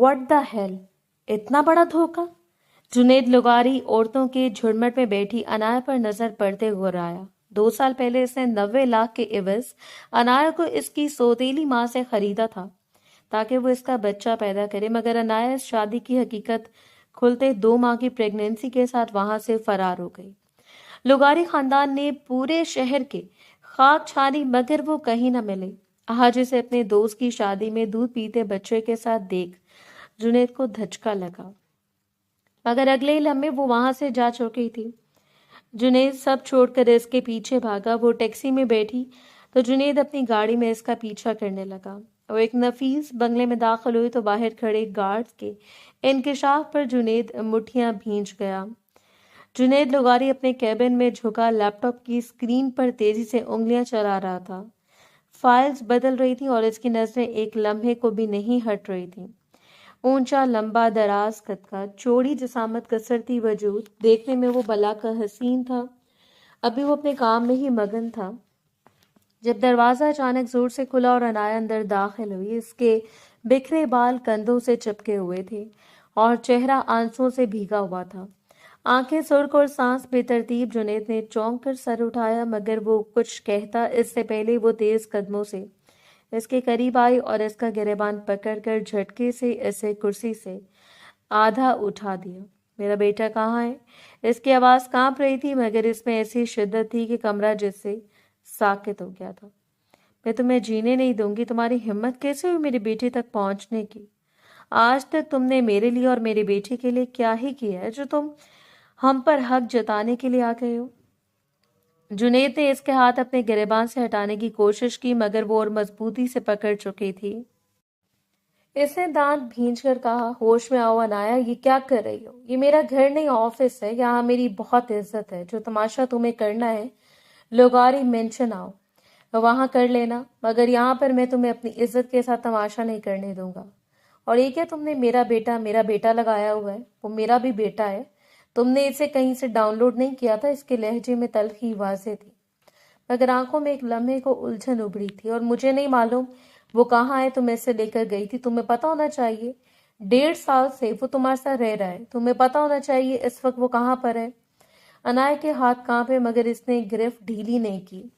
What the hell, इतना बड़ा धोखा। जुनेद लुगारी औरतों के झुरमुट में बैठी अनाया पर नजर पड़ते गुर्राया। 2 साल पहले इसने 90 लाख के एवज अनाया को इसकी सौतेली माँ से खरीदा था ताकि वो इसका बच्चा पैदा करे, मगर अनाया इस शादी की हकीकत खुलते 2 माह की प्रेगनेंसी के साथ वहां से फरार हो गई। लुगारी खानदान ने पूरे शहर के खाक छानी मगर वो कहीं न मिले। आज इसे अपने दोस्त की शादी में दूध पीते बच्चे के साथ देख जुनेद को धचका लगा, मगर अगले ही लम्हे वो वहां से जा चुकी थी। जुनेद सब छोड़कर इसके पीछे भागा। वो टैक्सी में बैठी तो जुनेद अपनी गाड़ी में इसका पीछा करने लगा। वो एक नफीस बंगले में दाखिल हुई तो बाहर खड़े गार्ड्स के इंकशाफ पर जुनेद मुठ्ठियां भींच गया। जुनेद लुगारी अपने कैबिन में झुका लैपटॉप की स्क्रीन पर तेजी से उंगलियां चला रहा था। फाइल्स बदल रही थी और इसकी नजरें एक लम्हे को भी नहीं हट रही थी। ऊंचा लंबा दराज कद का चौड़ी जिसामत कसरती वजूद, देखने में वो भला का हसीन था। अभी वो अपने काम में ही मगन था जब दरवाजा अचानक जोर से खुला और अनाया अंदर दाखिल हुई। इसके बिखरे बाल कंधों से चिपके हुए थे और चेहरा आंसुओं से भीगा हुआ था। आंखें सुर्ख और सांस बेतरतीब। जुनेद ने चौंक कर सर उठाया, मगर वो कुछ कहता इससे पहले वो तेज कदमों से इसके करीब आई और इसका गिरेबान पकड़कर झटके से इसे कुर्सी से आधा उठा दिया। मेरा बेटा कहाँ है? इसकी आवाज कांप रही थी, मगर इसमें ऐसी शिद्दत थी कि कमरा जिससे साकित हो गया था। मैं तुम्हें जीने नहीं दूंगी। तुम्हारी हिम्मत कैसे हुई मेरे बेटे तक पहुंचने की? आज तक तुमने मेरे लिए और मेरे बेटे के लिए क्या ही किया है जो तुम हम पर हक जताने के लिए आ गए हो? जुनेद ने इसके हाथ अपने गिरेबान से हटाने की कोशिश की, मगर वो और मजबूती से पकड़ चुकी थी। इसने दांत भींच कर कहा, होश में आओ अनाया, ये क्या कर रही हो? ये मेरा घर नहीं ऑफिस है। यहाँ मेरी बहुत इज्जत है। जो तमाशा तुम्हें करना है लुगारी मेंशन आओ वहां कर लेना, मगर यहाँ पर मैं तुम्हें अपनी इज्जत के साथ तमाशा नहीं करने दूंगा। और ये क्या तुमने मेरा बेटा लगाया हुआ है? वो मेरा भी बेटा है। तुमने इसे कहीं से डाउनलोड नहीं किया था। इसके लहजे में तल्खी वाज़ेह थी, मगर आंखों में एक लम्हे को उलझन उभरी थी। और मुझे नहीं मालूम वो कहाँ है। तुम ऐसे लेकर गई थी, तुम्हें पता होना चाहिए। 1.5 साल से वो तुम्हारे साथ रह रहा है, तुम्हें पता होना चाहिए इस वक्त वो कहाँ पर है। अनाया के हाथ कांपे, मगर इसने गिरफ्त ढीली नहीं की।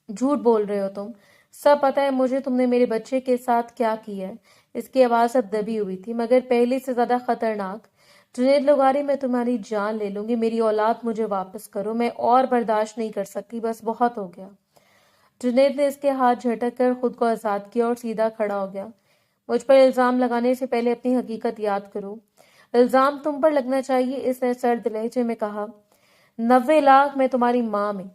झूठ बोल रहे हो तुम। सब पता है मुझे तुमने मेरे बच्चे के साथ क्या किया है। इसकी आवाज अब दबी हुई थी, मगर पहले से ज्यादा खतरनाक। जुनेद लुगारी, मैं तुम्हारी जान ले लूंगी। मेरी औलाद मुझे वापस करो। मैं और बर्दाश्त नहीं कर सकती, बस बहुत हो गया। जुनेद ने इसके हाथ झटक कर खुद को आजाद किया और सीधा खड़ा हो गया। मुझ पर इल्जाम लगाने से पहले अपनी हकीकत याद करो। इल्जाम तुम पर लगना चाहिए, इसने सर्द लहजे में कहा। 90 लाख मैं तुम्हारी माँ में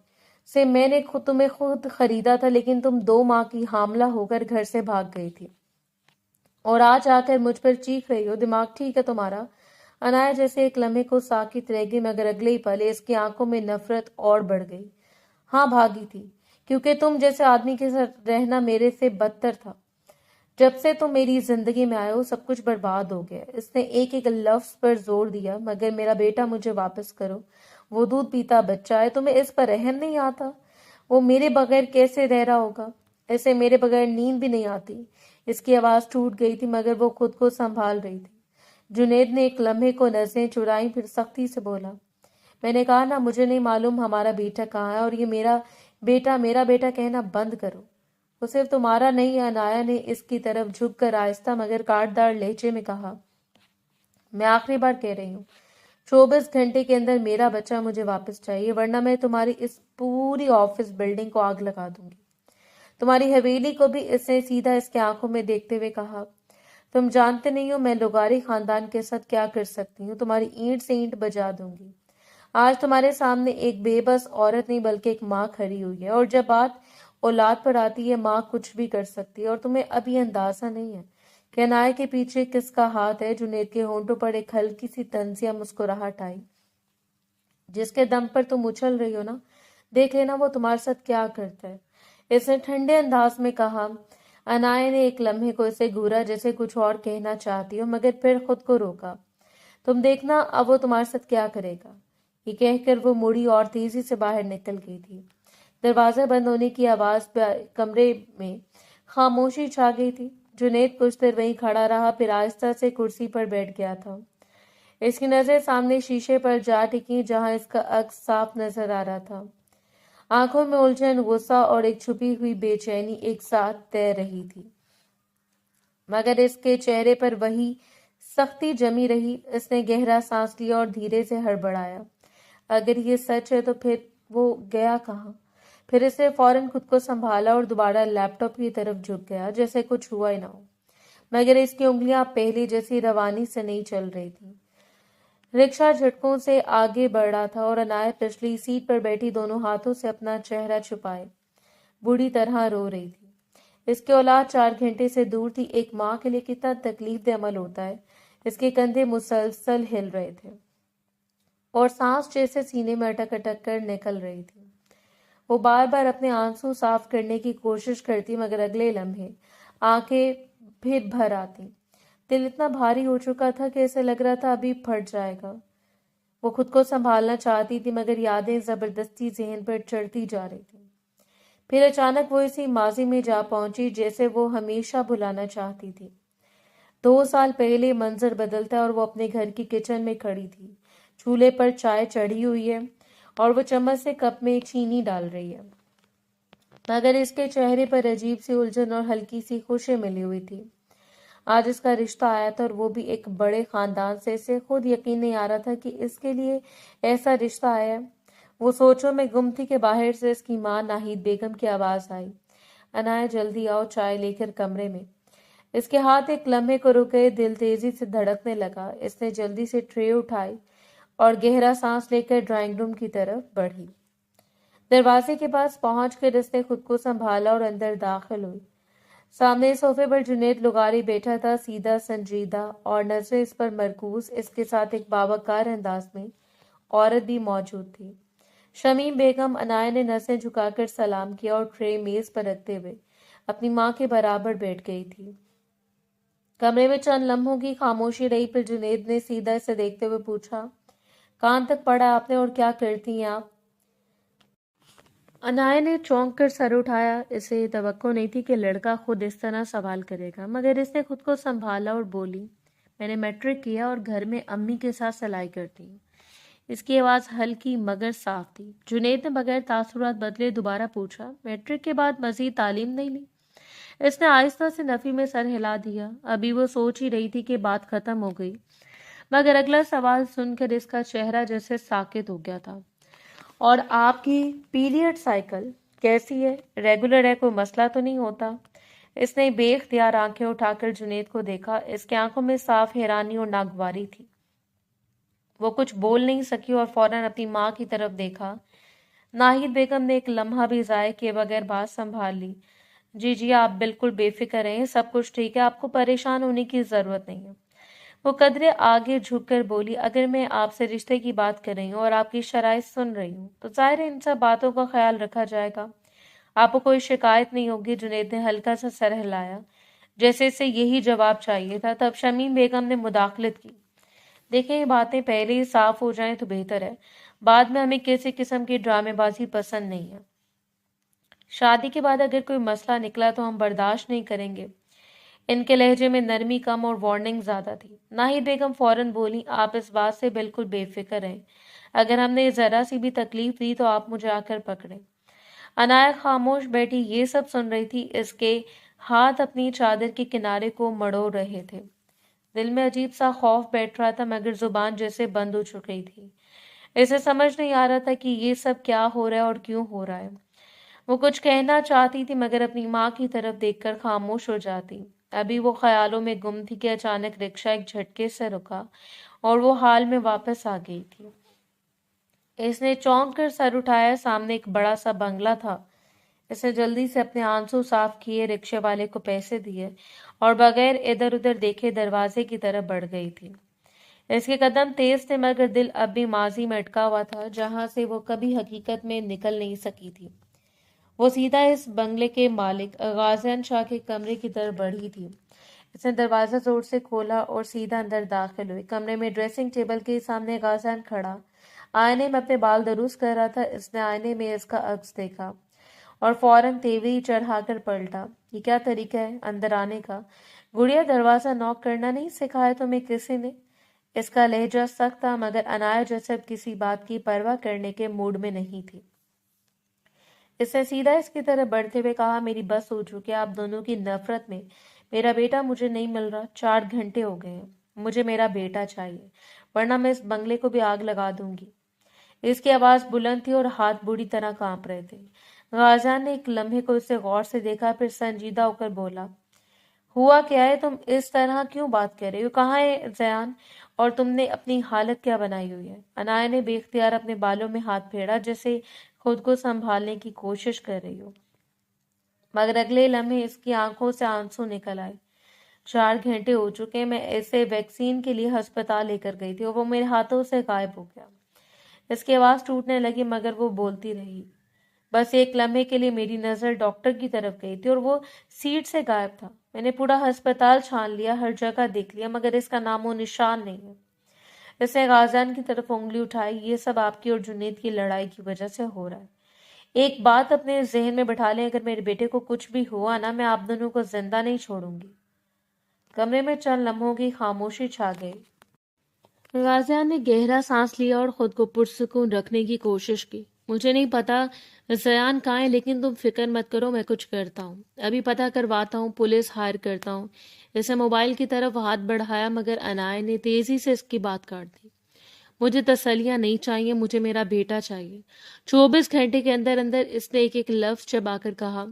से मैंने तुम्हें खुद खरीदा था, लेकिन तुम 2 माह की हामला होकर घर से भाग गई थी और आज आकर मुझ पर चीख रही हो। दिमाग ठीक है तुम्हारा? अनाया जैसे एक लम्हे को साकित रह गई, मगर अगले ही पल इसकी आंखों में नफरत और बढ़ गई। हाँ, भागी थी, क्योंकि तुम जैसे आदमी के साथ रहना मेरे से बदतर था। जब से तुम मेरी जिंदगी में आए हो सब कुछ बर्बाद हो गया। इसने एक एक लफ्ज पर जोर दिया, मगर मेरा बेटा मुझे वापस करो। वो दूध पीता बच्चा है, तुम्हें इस पर रहम नहीं आता? वो मेरे बगैर कैसे रह रहा होगा? ऐसे मेरे बगैर नींद भी नहीं आती। इसकी आवाज टूट गई थी, मगर वो खुद को संभाल रही थी। जुनेद ने एक लम्हे को नजरें चुराई, फिर सख्ती से बोला, मैंने कहा ना मुझे नहीं मालूम हमारा बेटा कहाँ है, और ये मेरा बेटा कहना बंद करो। वो सिर्फ तुम्हारा नहीं है। अनाया ने इसकी तरफ झुककर आहिस्ता मगर काटदार लहजे में कहा, मैं आखिरी बार कह रही हूँ, 24 घंटे के अंदर मेरा बच्चा मुझे वापस चाहिए, वरना मैं तुम्हारी इस पूरी ऑफिस बिल्डिंग को आग लगा दूंगी, तुम्हारी हवेली को भी। इसने सीधा इसके आंखों में देखते हुए कहा, तुम जानते नहीं हो मैं लुगारी खानदान के साथ क्या कर सकती हूँ। तुम्हारी ईंट से ईंट बजा दूंगी। आज तुम्हारे सामने एक बेबस औरत नहीं बल्कि एक माँ खड़ी हुई है, और जब बात औलाद पर आती है माँ कुछ भी कर सकती है। और तुम्हें अभी अंदाजा नहीं है कि अनाया के पीछे किसका हाथ है। जुनेद के होंठों पर एक हल्की सी तंजिया मुस्कुराहट आई। जिसके दम पर तुम उछल रही हो ना, देख लेना वो तुम्हारे साथ क्या करता है, इसने ठंडे अंदाज में कहा। अनाया ने एक लम्हे को इसे घूरा जैसे कुछ और कहना चाहती हो, मगर फिर खुद को रोका। तुम देखना अब वो तुम्हारे साथ क्या करेगा। ये कहकर वो मुड़ी और तेजी से बाहर निकल गई थी। दरवाजा बंद होने की आवाज पे कमरे में खामोशी छा गई थी। जुनैद कुछ देर वहीं खड़ा रहा, फिर आहिस्ता से कुर्सी पर बैठ गया था। इसकी नजर सामने शीशे पर जा टिकी, जहां इसका अक्स साफ नजर आ रहा था। आंखों में उलझन, गुस्सा और एक छुपी हुई बेचैनी एक साथ तैर रही थी, मगर इसके चेहरे पर वही सख्ती जमी रही। इसने गहरा सांस लिया और धीरे से हड़बड़ाया। अगर ये सच है तो फिर वो गया कहाँ? फिर इसने फौरन खुद को संभाला और दोबारा लैपटॉप की तरफ झुक गया, जैसे कुछ हुआ ही ना हो। मगर इसकी उंगलियां पहले जैसी रवानी से नहीं चल रही थी। रिक्शा झटकों से आगे बढ़ रहा था और अनायत पिछली सीट पर बैठी दोनों हाथों से अपना चेहरा छुपाए बुरी तरह रो रही थी। इसकी औलाद 4 घंटे से दूर थी। एक माँ के लिए कितना तकलीफ दे अमल होता है। इसके कंधे मुसलसल हिल रहे थे और सांस जैसे सीने में अटक अटक कर निकल रही थी। वो बार बार अपने आंसू साफ करने की कोशिश करती, मगर अगले लम्हे आंखें फिर भर आती। दिल इतना भारी हो चुका था कि ऐसे लग रहा था अभी फट जाएगा। वो खुद को संभालना चाहती थी, मगर यादें जबरदस्ती जहन पर चढ़ती जा रही थी। फिर अचानक वो इसी माजी में जा पहुंची जैसे वो हमेशा भुलाना चाहती थी। 2 साल पहले मंजर बदलता और वो अपने घर की किचन में खड़ी थी। चूल्हे पर चाय चढ़ी हुई है और वो चम्मच से कप में चीनी डाल रही है, मगर इसके चेहरे पर अजीब सी उलझन और हल्की सी खुशी मिली हुई थी। आज इसका रिश्ता आया था और वो भी एक बड़े खानदान से। इसे खुद यकीन नहीं आ रहा था कि इसके लिए ऐसा रिश्ता आया। वो सोचों में गुम थी कि बाहर से इसकी माँ नाहिद बेगम की आवाज आई, अनाया जल्दी आओ, चाय लेकर कमरे में। इसके हाथ एक लम्हे को रुक गए, दिल तेजी से धड़कने लगा। इसने जल्दी से ट्रे उठाई और गहरा सांस लेकर ड्राइंग रूम की तरफ बढ़ी। दरवाजे के पास पहुंचकर इसने खुद को संभाला और अंदर दाखिल हुई। सामने सोफे पर जुनैद लुगारी बैठा था, सीधा, संजीदा और नजरें इस पर मरकूज। इसके साथ एक बावकार अंदाज में औरत भी मौजूद थी, शमीम बेगम। अनाया ने नसें झुकाकर सलाम किया और ट्रे मेज पर रखते हुए अपनी माँ के बराबर बैठ गई थी। कमरे में चंद लम्हों की खामोशी रही, फिर जुनैद ने सीधा इसे देखते हुए पूछा, कहाँ तक पढ़ा आपने और क्या करती हैं आप? अनाया ने चौंक कर सर उठाया। इसे तवक्को नहीं थी कि लड़का खुद इस तरह सवाल करेगा, मगर इसने खुद को संभाला और बोली, मैंने मैट्रिक किया और घर में अम्मी के साथ सिलाई करती हूँ। इसकी आवाज़ हल्की मगर साफ थी। जुनैद ने बगैर तासुरात बदले दोबारा पूछा, मैट्रिक के बाद मजीद तालीम नहीं ली? इसने आहिस्ता से नफी में सर हिला दिया। अभी वो सोच ही रही थी कि बात खत्म हो गई, मगर अगला सवाल सुनकर इसका चेहरा जैसे साकित हो गया था। और आपकी पीरियड साइकिल कैसी है? रेगुलर है? कोई मसला तो नहीं होता? इसने बेख्तियार आंखें उठाकर जुनैद को देखा। इसकी आंखों में साफ हैरानी और नागवारी थी। वो कुछ बोल नहीं सकी और फौरन अपनी माँ की तरफ देखा। नाहिद बेगम ने एक लम्हा भी ज़ाय किए बगैर बात संभाल ली। जी आप बिल्कुल बेफिक्र रहें, सब कुछ ठीक है, आपको परेशान होने की जरूरत नहीं है। वो कदरे आगे झुककर बोली, अगर मैं आपसे रिश्ते की बात कर रही हूँ और आपकी शराइत सुन रही हूँ तो जाहिर है इन सब बातों का ख्याल रखा जाएगा, आपको कोई शिकायत नहीं होगी। जुनैद ने हल्का सा सर हिलाया, जैसे इसे यही जवाब चाहिए था। तब शमीम बेगम ने मुदाखलत की, देखें ये बातें पहले ही साफ हो जाएं तो बेहतर है, बाद में हमें किसी किस्म की ड्रामेबाजी पसंद नहीं है। शादी के बाद अगर कोई मसला निकला तो हम बर्दाश्त नहीं करेंगे। इनके लहजे में नरमी कम और वार्निंग ज्यादा थी। नाहिद बेगम फौरन बोली, आप इस बात से बिल्कुल बेफिक्र रहें, अगर हमने जरा सी भी तकलीफ दी तो आप मुझे आकर पकड़ें। अनाया खामोश बैठी ये सब सुन रही थी। इसके हाथ अपनी चादर के किनारे को मड़ोड़ रहे थे। दिल में अजीब सा खौफ बैठ रहा था, मगर जुबान जैसे बंद हो चुकी थी। इसे समझ नहीं आ रहा था कि ये सब क्या हो रहा है और क्यों हो रहा है। वो कुछ कहना चाहती थी, मगर अपनी माँ की तरफ देखकर खामोश हो जाती। अभी वो ख्यालों में गुम थी कि अचानक रिक्शा एक झटके से रुका और वो हाल में वापस आ गई थी। इसने चौंक कर सर उठाया। सामने एक बड़ा सा बंगला था। इसने जल्दी से अपने आंसू साफ किए, रिक्शे वाले को पैसे दिए और बगैर इधर उधर देखे दरवाजे की तरफ बढ़ गई थी। इसके कदम तेज थे, मगर दिल अब भी माजी में अटका हुआ था, जहां से वो कभी हकीकत में निकल नहीं सकी थी। वो सीधा इस बंगले के मालिक गाजियान शाह के कमरे की तरफ बढ़ी थी। इसने दरवाजा जोर से खोला और सीधा अंदर दाखिल हुई। कमरे में ड्रेसिंग टेबल के सामने गाजियान खड़ा आईने में अपने बाल दुरुस्त कर रहा था। इसने आईने में इसका अक्स देखा और फौरन तेवरी चढ़ाकर पलटा। یہ کیا طریقہ ہے اندر آنے کا؟ گڑیا دروازہ ناک کرنا نہیں سکھایا تمہیں کسی نے؟ اس کا لہجہ سخت تھا مگر عنایا جیسے کسی بات کی پرواہ کرنے کے موڈ میں نہیں تھی۔ اس نے سیدھا اس کی طرف بڑھتے ہوئے کہا، میری بس ہو چکی ہے آپ دونوں کی نفرت میں۔ میرا بیٹا مجھے نہیں مل رہا، 4 گھنٹے ہو گئے ہیں، مجھے میرا بیٹا چاہیے ورنہ میں اس بنگلے کو بھی آگ لگا دوں گی۔ اس کی آواز بلند تھی اور ہاتھ بری طرح کانپ رہے تھے۔ غازیان نے ایک لمحے کو اسے غور سے دیکھا، پھر سنجیدہ ہو کر بولا، ہوا کیا ہے؟ تم اس طرح کیوں بات کر رہی ہو؟ کہاں ہے زیان؟ اور تم نے اپنی حالت کیا بنائی ہوئی ہے؟ عنایا نے بے اختیار اپنے بالوں میں ہاتھ پھیرا جیسے خود کو سنبھالنے کی کوشش کر رہی ہو، مگر اگلے لمحے اس کی آنکھوں سے آنسو نکل آئے۔ 4 گھنٹے ہو چکے، میں اسے ویکسین کے لیے ہسپتال لے کر گئی تھی اور وہ میرے ہاتھوں سے غائب ہو گیا۔ اس کی آواز ٹوٹنے لگی مگر وہ بولتی رہی۔ بس ایک لمحے کے لیے میری نظر ڈاکٹر کی طرف گئی تھی اور وہ سیٹ سے غائب تھا۔ میں نے پورا ہسپتال چھان لیا، ہر جگہ دیکھ لیا مگر اس کا نام و نشان نہیں ہے۔ اس نے غازیان کی طرف انگلی اٹھائی، یہ سب آپ کی اور جنید کی لڑائی کی وجہ سے ہو رہا ہے۔ ایک بات اپنے ذہن میں بٹھا لیں، اگر میرے بیٹے کو کچھ بھی ہوا نا، میں آپ دونوں کو زندہ نہیں چھوڑوں گی۔ کمرے میں چند لمحوں کی خاموشی چھا گئی۔ غازیان نے گہرا سانس لیا اور خود کو پرسکون رکھنے کی کوشش کی۔ مجھے نہیں پتا زیان کہاں ہے، لیکن تم فکر مت کرو، میں کچھ کرتا ہوں، ابھی پتہ کرواتا ہوں، پولیس ہائر کرتا ہوں۔ اسے موبائل کی طرف ہاتھ بڑھایا مگر عنایا نے تیزی سے اس کی بات کاٹ دی۔ مجھے تسلیاں نہیں چاہیے، مجھے میرا بیٹا چاہیے۔ 24 گھنٹے کے اندر اندر اس نے ایک ایک لفظ چبا کر کہا،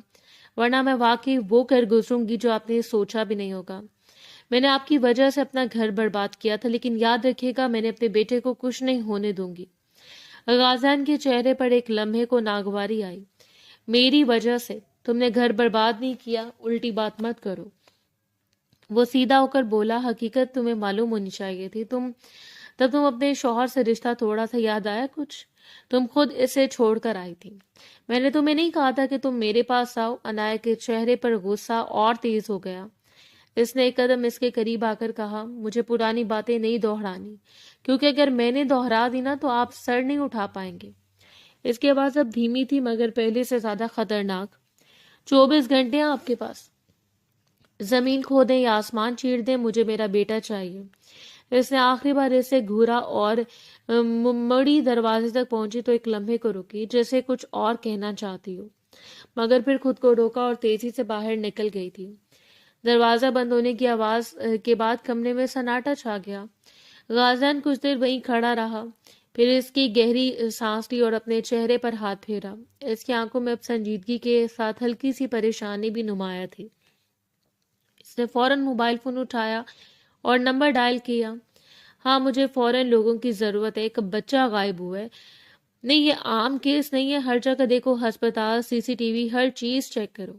ورنہ میں واقعی وہ کر گزروں گی جو آپ نے سوچا بھی نہیں ہوگا۔ میں نے آپ کی وجہ سے اپنا گھر برباد کیا تھا، لیکن یاد رکھیے گا میں نے اپنے بیٹے کو کچھ نہیں ہونے دوں گی۔ غازیان کے چہرے پر ایک لمحے کو ناگواری آئی۔ میری وجہ سے تم نے گھر برباد نہیں کیا، الٹی بات مت کرو۔ وہ سیدھا ہو کر بولا، حقیقت تمہیں معلوم ہونی چاہیے تھی۔ تب تم اپنے شوہر سے رشتہ توڑا تھا، یاد آیا کچھ؟ تم خود اسے چھوڑ کر آئی تھی۔ میں نے تمہیں نہیں کہا تھا کہ تم میرے پاس آؤ؟ عنایا کے چہرے پر غصہ اور تیز ہو گیا۔ اس نے ایک قدم اس کے قریب آ کر کہا، مجھے پرانی باتیں نہیں دہرانی، کیونکہ اگر میں نے دہرا دی نا تو آپ سر نہیں اٹھا پائیں گے۔ اس کی آواز اب دھیمی تھی مگر پہلے سے زیادہ خطرناک۔ 24 گھنٹے ہیں آپ کے پاس، زمین کھو دیں یا آسمان چیر دیں، مجھے میرا بیٹا چاہیے۔ اس نے آخری بار اسے گھورا اور مڑی دروازے تک پہنچی تو ایک لمحے کو رکی جیسے کچھ اور کہنا چاہتی ہو، مگر پھر خود کو روکا اور تیزی سے باہر نکل گئی تھی۔ دروازہ بند ہونے کی آواز کے بعد کمرے میں سناٹا چھا گیا۔ غازیان کچھ دیر وہیں کھڑا رہا، پھر اس کی گہری سانس لی اور اپنے چہرے پر ہاتھ پھیرا۔ اس کی آنکھوں میں اب سنجیدگی کے ساتھ ہلکی سی پریشانی بھی نمایاں تھی۔ اس نے فوراً موبائل فون اٹھایا اور نمبر ڈائل کیا۔ ہاں، مجھے فوراً لوگوں کی ضرورت ہے، ایک بچہ غائب ہوا ہے۔ نہیں، یہ عام کیس نہیں ہے، ہر جگہ دیکھو، ہسپتال، CCTV، ہر چیز چیک کرو۔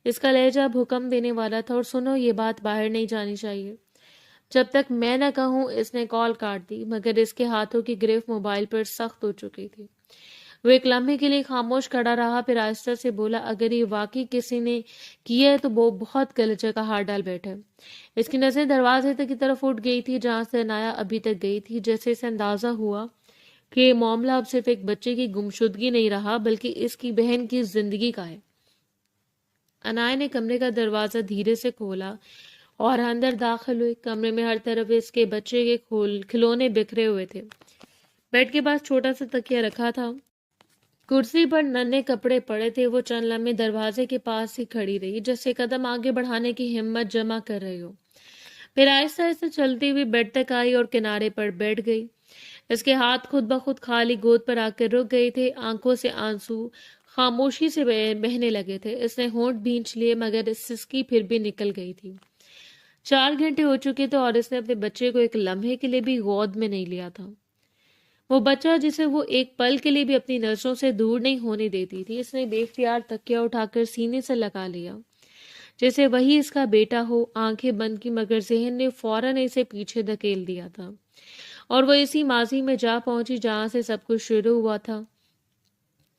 اس کا لہجہ اب حکم دینے والا تھا۔ اور سنو، یہ بات باہر نہیں جانی چاہیے جب تک میں نہ کہوں۔ اس نے کال کاٹ دی مگر اس کے ہاتھوں کی گرفت موبائل پر سخت ہو چکی تھی۔ وہ ایک لمحے کے لیے خاموش کھڑا رہا، پھر آہستہ سے بولا، اگر یہ واقعی کسی نے کیا ہے تو وہ بہت غلط جگہ ہاتھ ڈال بیٹھا ہے۔ اس کی نظریں دروازے کی طرف اٹھ گئی تھی جہاں سے عنایا ابھی تک گئی تھی، جیسے اسے اندازہ ہوا کہ یہ معاملہ اب صرف ایک بچے کی گمشدگی نہیں رہا بلکہ اس کی بہن کی زندگی کا ہے۔ عنایا نے کمرے کا دروازہ دھیرے سے کھولا اور اندر داخل ہوئی۔ کمرے میں ہر طرف اس کے بچے کے کھلونے بکھرے ہوئے تھے۔ بیڈ کے پاس چھوٹا سا تکیہ رکھا تھا، کرسی پر ننھے کپڑے پڑے تھے۔ وہ چند لمحے دروازے کے پاس ہی کھڑی رہی جیسے قدم آگے بڑھانے کی ہمت جمع کر رہی ہو، پھر آہستہ آہستہ چلتی ہوئی بیڈ تک آئی اور کنارے پر بیٹھ گئی۔ اس کے ہاتھ خود بخود خالی گود پر آ کر رک گئے تھے، آنکھوں سے آنسو خاموشی سے بہنے لگے تھے۔ اس نے ہونٹ بھینچ لیے مگر سسکی پھر بھی نکل گئی تھی۔ 4 گھنٹے ہو چکے تھے اور اس نے اپنے بچے کو ایک لمحے کے لیے بھی گود میں نہیں لیا تھا، وہ بچہ جسے وہ ایک پل کے لیے بھی اپنی نظروں سے دور نہیں ہونے دیتی تھی۔ اس نے بے اختیار تکیہ اٹھا کر سینے سے لگا لیا جیسے وہی اس کا بیٹا ہو۔ آنکھیں بند کی مگر ذہن نے فوراً اسے پیچھے دھکیل دیا تھا اور وہ اسی ماضی میں جا پہنچی جہاں سے سب کچھ شروع ہوا تھا۔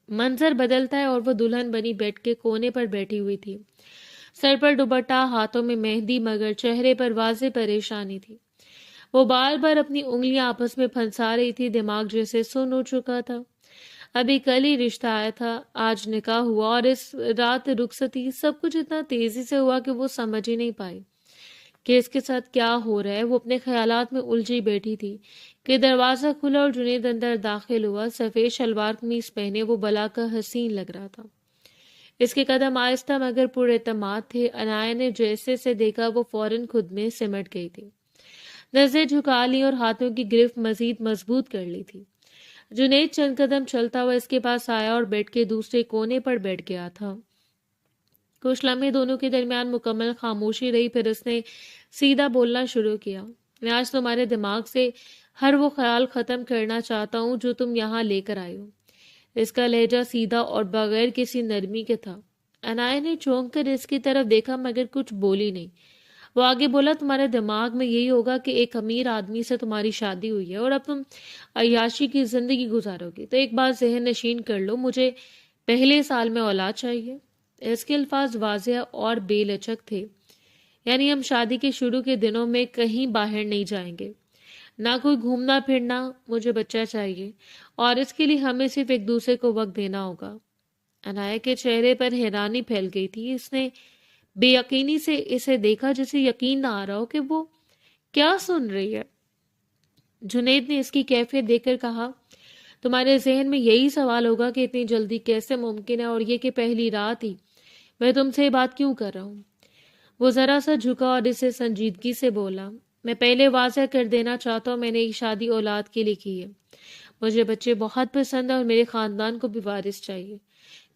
منظر بدلتا ہے اور وہ دلہن بنی بیڈ کے کونے پر بیٹھی ہوئی تھی، سر پر دوپٹہ، ہاتھوں میں مہندی مگر چہرے پر واضح پریشانی تھی۔ وہ بار بار اپنی انگلیاں آپس میں پھنسا رہی تھی، دماغ جیسے سن ہو چکا تھا۔ ابھی کل ہی رشتہ آیا تھا، آج نکاح ہوا اور اس رات رخصتی، سب کچھ اتنا تیزی سے ہوا کہ وہ سمجھ ہی نہیں پائی کہ اس کے ساتھ کیا ہو رہا ہے۔ وہ اپنے خیالات میں الجھی بیٹھی تھی کہ دروازہ کھلا اور جنید اندر داخل ہوا۔ سفید شلوار قمیص پہنے وہ بلا کا حسین لگ رہا تھا۔ اس کے قدم آہستہ مگر پر اعتماد تھے۔ عنایہ نے جیسے سے دیکھا وہ فوراً خود میں سمٹ گئی تھی، نظریں جھکا لی اور ہاتھوں کی گرفت مزید مضبوط کر لی تھی۔ جنید چند قدم چلتا ہوا اس کے پاس آیا اور بیڈ کے دوسرے کونے پر بیٹھ گیا تھا۔ کچھ لمحے دونوں کے درمیان مکمل خاموشی رہی، پھر اس نے سیدھا بولنا شروع کیا۔ میں آج تمہارے دماغ سے ہر وہ خیال ختم کرنا چاہتا ہوں جو تم یہاں لے کر آئے ہو۔ اس کا لہجہ سیدھا اور بغیر کسی نرمی کے تھا۔ عنایہ نے چونک کر اس کی طرف دیکھا مگر کچھ بولی نہیں۔ وہ آگے بولا، تمہارے دماغ میں یہی ہوگا کہ ایک امیر آدمی سے تمہاری شادی ہوئی ہے اور اب تم عیاشی کی زندگی گزارو گی، تو ایک بات ذہن نشین کر لو، مجھے پہلے سال میں اولاد چاہیے۔ اس کے الفاظ واضح اور بے لچک تھے، یعنی ہم شادی کے شروع کے دنوں میں کہیں باہر نہیں جائیں گے، نہ کوئی گھومنا پھرنا، مجھے بچہ چاہیے اور اس کے لیے ہمیں صرف ایک دوسرے کو وقت دینا ہوگا۔ عنایہ کے چہرے پر حیرانی پھیل گئی تھی۔ اس نے بے یقینی سے اسے دیکھا، جسے یقین نہ آ رہا ہو کہ وہ کیا سن رہی ہے۔ جنید نے اس کی کیفیت دیکھ کر کہا، تمہارے ذہن میں یہی سوال ہوگا کہ اتنی جلدی کیسے ممکن ہے، اور یہ کہ پہلی رات ہی میں تم سے یہ بات کیوں کر رہا ہوں۔ وہ ذرا سا جھکا اور اسے سنجیدگی سے بولا، میں پہلے واضح کر دینا چاہتا ہوں، میں نے یہ شادی اولاد کے لیے کی ہے۔ مجھے بچے بہت پسند ہیں اور میرے خاندان کو بھی وارث چاہیے۔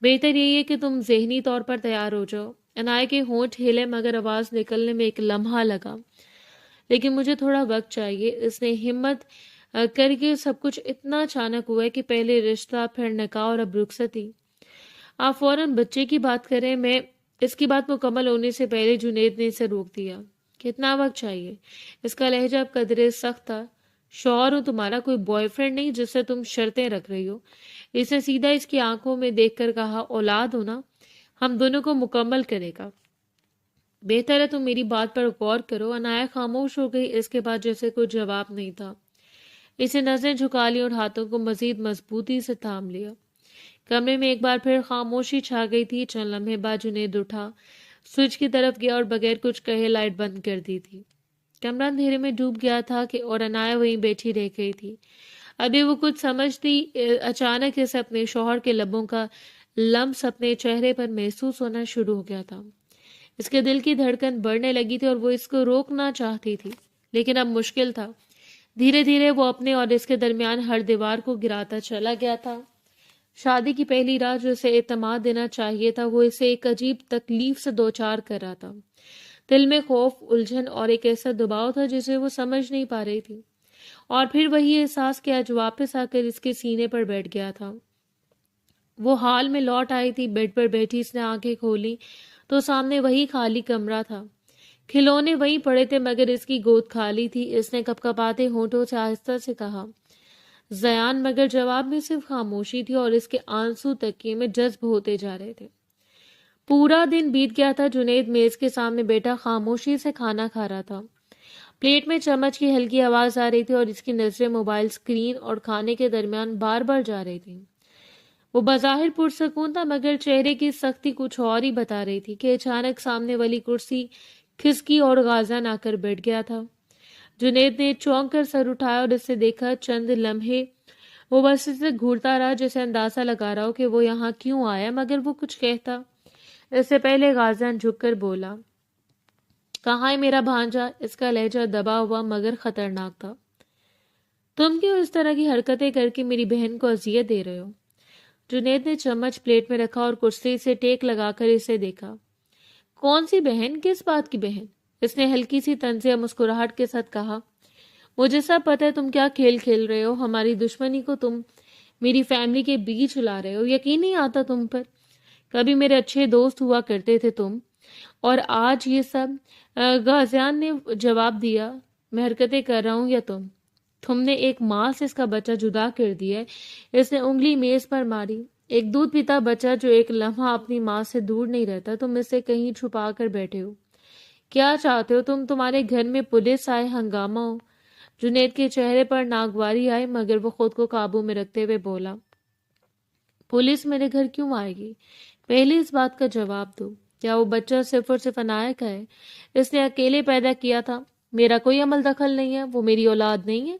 بہتر یہی ہے کہ تم ذہنی طور پر تیار ہو جاؤ۔ عنایہ کے ہونٹ ہلے مگر آواز نکلنے میں ایک لمحہ لگا، لیکن مجھے تھوڑا وقت چاہیے۔ اس نے ہمت کر کے، سب کچھ اتنا اچانک ہوا ہے کہ پہلے رشتہ، پھر نکاح اور اب رخصتی۔ آپ فوراً بچے کی بات کریں۔ میں اس کی بات مکمل ہونے سے پہلے جنید نے اسے روک دیا۔ کتنا وقت چاہیے؟ اس کا لہجہ اب قدرے سخت تھا۔ شوہر ہوں تمہارا، کوئی بوائے فرینڈ نہیں جس سے تم شرطیں رکھ رہی ہو۔ اس نے سیدھا اس کی آنکھوں میں دیکھ کر کہا، اولاد ہونا ہم دونوں کو مکمل کرے گا۔ بہتر ہے تم میری بات پر غور کرو۔ عنایہ خاموش ہو گئی، اس کے بعد جیسے کوئی جواب نہیں تھا۔ اسے نظریں جھکا لی اور ہاتھوں کو مزید مضبوطی سے تھام لیا۔ کمرے میں ایک بار پھر خاموشی چھا گئی تھی۔ چند لمحے بعد جنید اٹھا، سوئچ کی طرف گیا اور بغیر کچھ کہے لائٹ بند کر دی تھی۔ کمرہ اندھیرے میں ڈوب گیا تھا کہ اور عنایہ وہیں بیٹھی رہ گئی تھی۔ ابھی وہ کچھ سمجھتی، اچانک اسے اپنے شوہر کے لبوں کا لمس اپنے چہرے پر محسوس ہونا شروع ہو گیا تھا۔ اس کے دل کی دھڑکن بڑھنے لگی تھی اور وہ اس کو روکنا چاہتی تھی، لیکن اب مشکل تھا۔ دھیرے دھیرے وہ اپنے اور اس کے درمیان ہر دیوار کو گراتا چلا گیا تھا۔ شادی کی پہلی رات جو اسے اعتماد دینا چاہیے تھا، وہ اسے ایک عجیب تکلیف سے دوچار کر رہا تھا۔ دل میں خوف، الجھن اور ایک ایسا دباؤ تھا جسے وہ سمجھ نہیں پا رہی تھی، اور پھر وہی احساس کہ آج واپس آ کر اس کے سینے پر بیٹھ گیا تھا۔ وہ حال میں لوٹ آئی تھی۔ بیڈ پر بیٹھی اس نے آنکھیں کھولی تو سامنے وہی خالی کمرہ تھا۔ کھلونے وہیں پڑے تھے مگر اس کی گود خالی تھی۔ اس نے کپکپاتے ہونٹوں سے آہستہ سے کہا، زیان، مگر جواب میں صرف خاموشی تھی اور اس کے آنسو تکیے میں جذب ہوتے جا رہے تھے۔ پورا دن بیت گیا تھا۔ جنید میز کے سامنے بیٹھا خاموشی سے کھانا کھا رہا تھا۔ پلیٹ میں چمچ کی ہلکی آواز آ رہی تھی اور اس کی نظریں موبائل اسکرین اور کھانے کے درمیان بار بار جا رہی تھی۔ وہ بظاہر پرسکون تھا مگر چہرے کی سختی کچھ اور ہی بتا رہی تھی کہ اچانک سامنے والی کرسی کھسکی اور غازیان آ کر بیٹھ گیا تھا۔ جنید نے چونک کر سر اٹھایا اور اسے دیکھا۔ چند لمحے وہ بس اسے گھورتا رہا، جیسے اندازہ لگا رہا ہو کہ وہ یہاں کیوں آیا، مگر وہ کچھ کہتا اس سے پہلے غازیان جھک کر بولا، کہاں ہے میرا بھانجا؟ اس کا لہجہ دبا ہوا مگر خطرناک تھا۔ تم کیوں اس طرح کی حرکتیں کر کے میری بہن کو اذیت دے رہے ہو؟ جنید نے چمچ پلیٹ میں رکھا اور کرسی سے ٹیک لگا کر اسے دیکھا۔ کون سی بہن؟ کس بات کی بہن؟ اس نے ہلکی سی طنزیہ مسکراہٹ کے ساتھ کہا، مجھے سب پتہ ہے تم کیا کھیل کھیل رہے ہو۔ ہماری دشمنی کو تم میری فیملی کے بیچ لا رہے ہو۔ یقین نہیں آتا تم پر۔ کبھی میرے اچھے دوست ہوا کرتے تھے تم، اور آج یہ سب۔ غازیان نے جواب دیا، میں حرکتیں کر رہا ہوں یا تم نے ایک ماں سے اس کا بچہ جدا کر دیا ہے۔ اس نے انگلی میز پر ماری۔ ایک دودھ پیتا بچہ جو ایک لمحہ اپنی ماں سے دور نہیں رہتا، تم اسے کہیں چھپا کر بیٹھے ہو۔ کیا چاہتے ہو تم؟ تمہارے گھر میں پولیس آئے، ہنگامہ ہو۔ جنید کے چہرے پر ناگواری آئی مگر وہ خود کو قابو میں رکھتے ہوئے بولا، पुलिस मेरे घर क्यों आएगी? पहले इस बात का जवाब दो। क्या वो बच्चा सिर्फ और सिर्फ अनाया का है? इसने अकेले पैदा किया था। मेरा कोई अमल दखल नहीं है। वो मेरी औलाद नहीं है।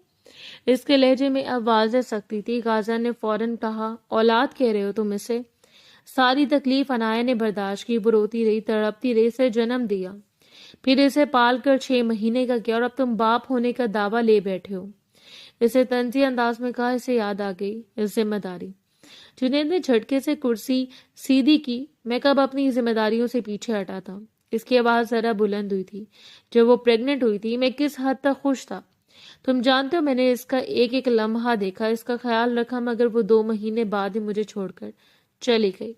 इसके लहजे में अब वाज़ेह सख्ती थी। गाज़ा ने फौरन कहा, औलाद कह रहे हो तुम इसे? सारी तकलीफ अनाया ने बर्दाश्त की। वो रोती रही, तड़पती रही। इसे जन्म दिया, फिर इसे पाल कर 6 महीने का किया, और अब तुम बाप होने का दावा ले बैठे हो। इसे तंजी अंदाज में कहा। इसे याद आ गई इस जिम्मेदारी। जुनैद ने झटके से कुर्सी सीधी की। मैं कब अपनी जिम्मेदारियों से पीछे हटा था? इसकी आवाज जरा बुलंद हुई थी। जब वो प्रेग्नेंट हुई थी मैं किस हद तक खुश था। तुम जानते हो, मैंने इसका एक एक लम्हा देखा, इसका ख्याल रखा, मगर वो 2 महीने बाद ही मुझे छोड़कर चली गई।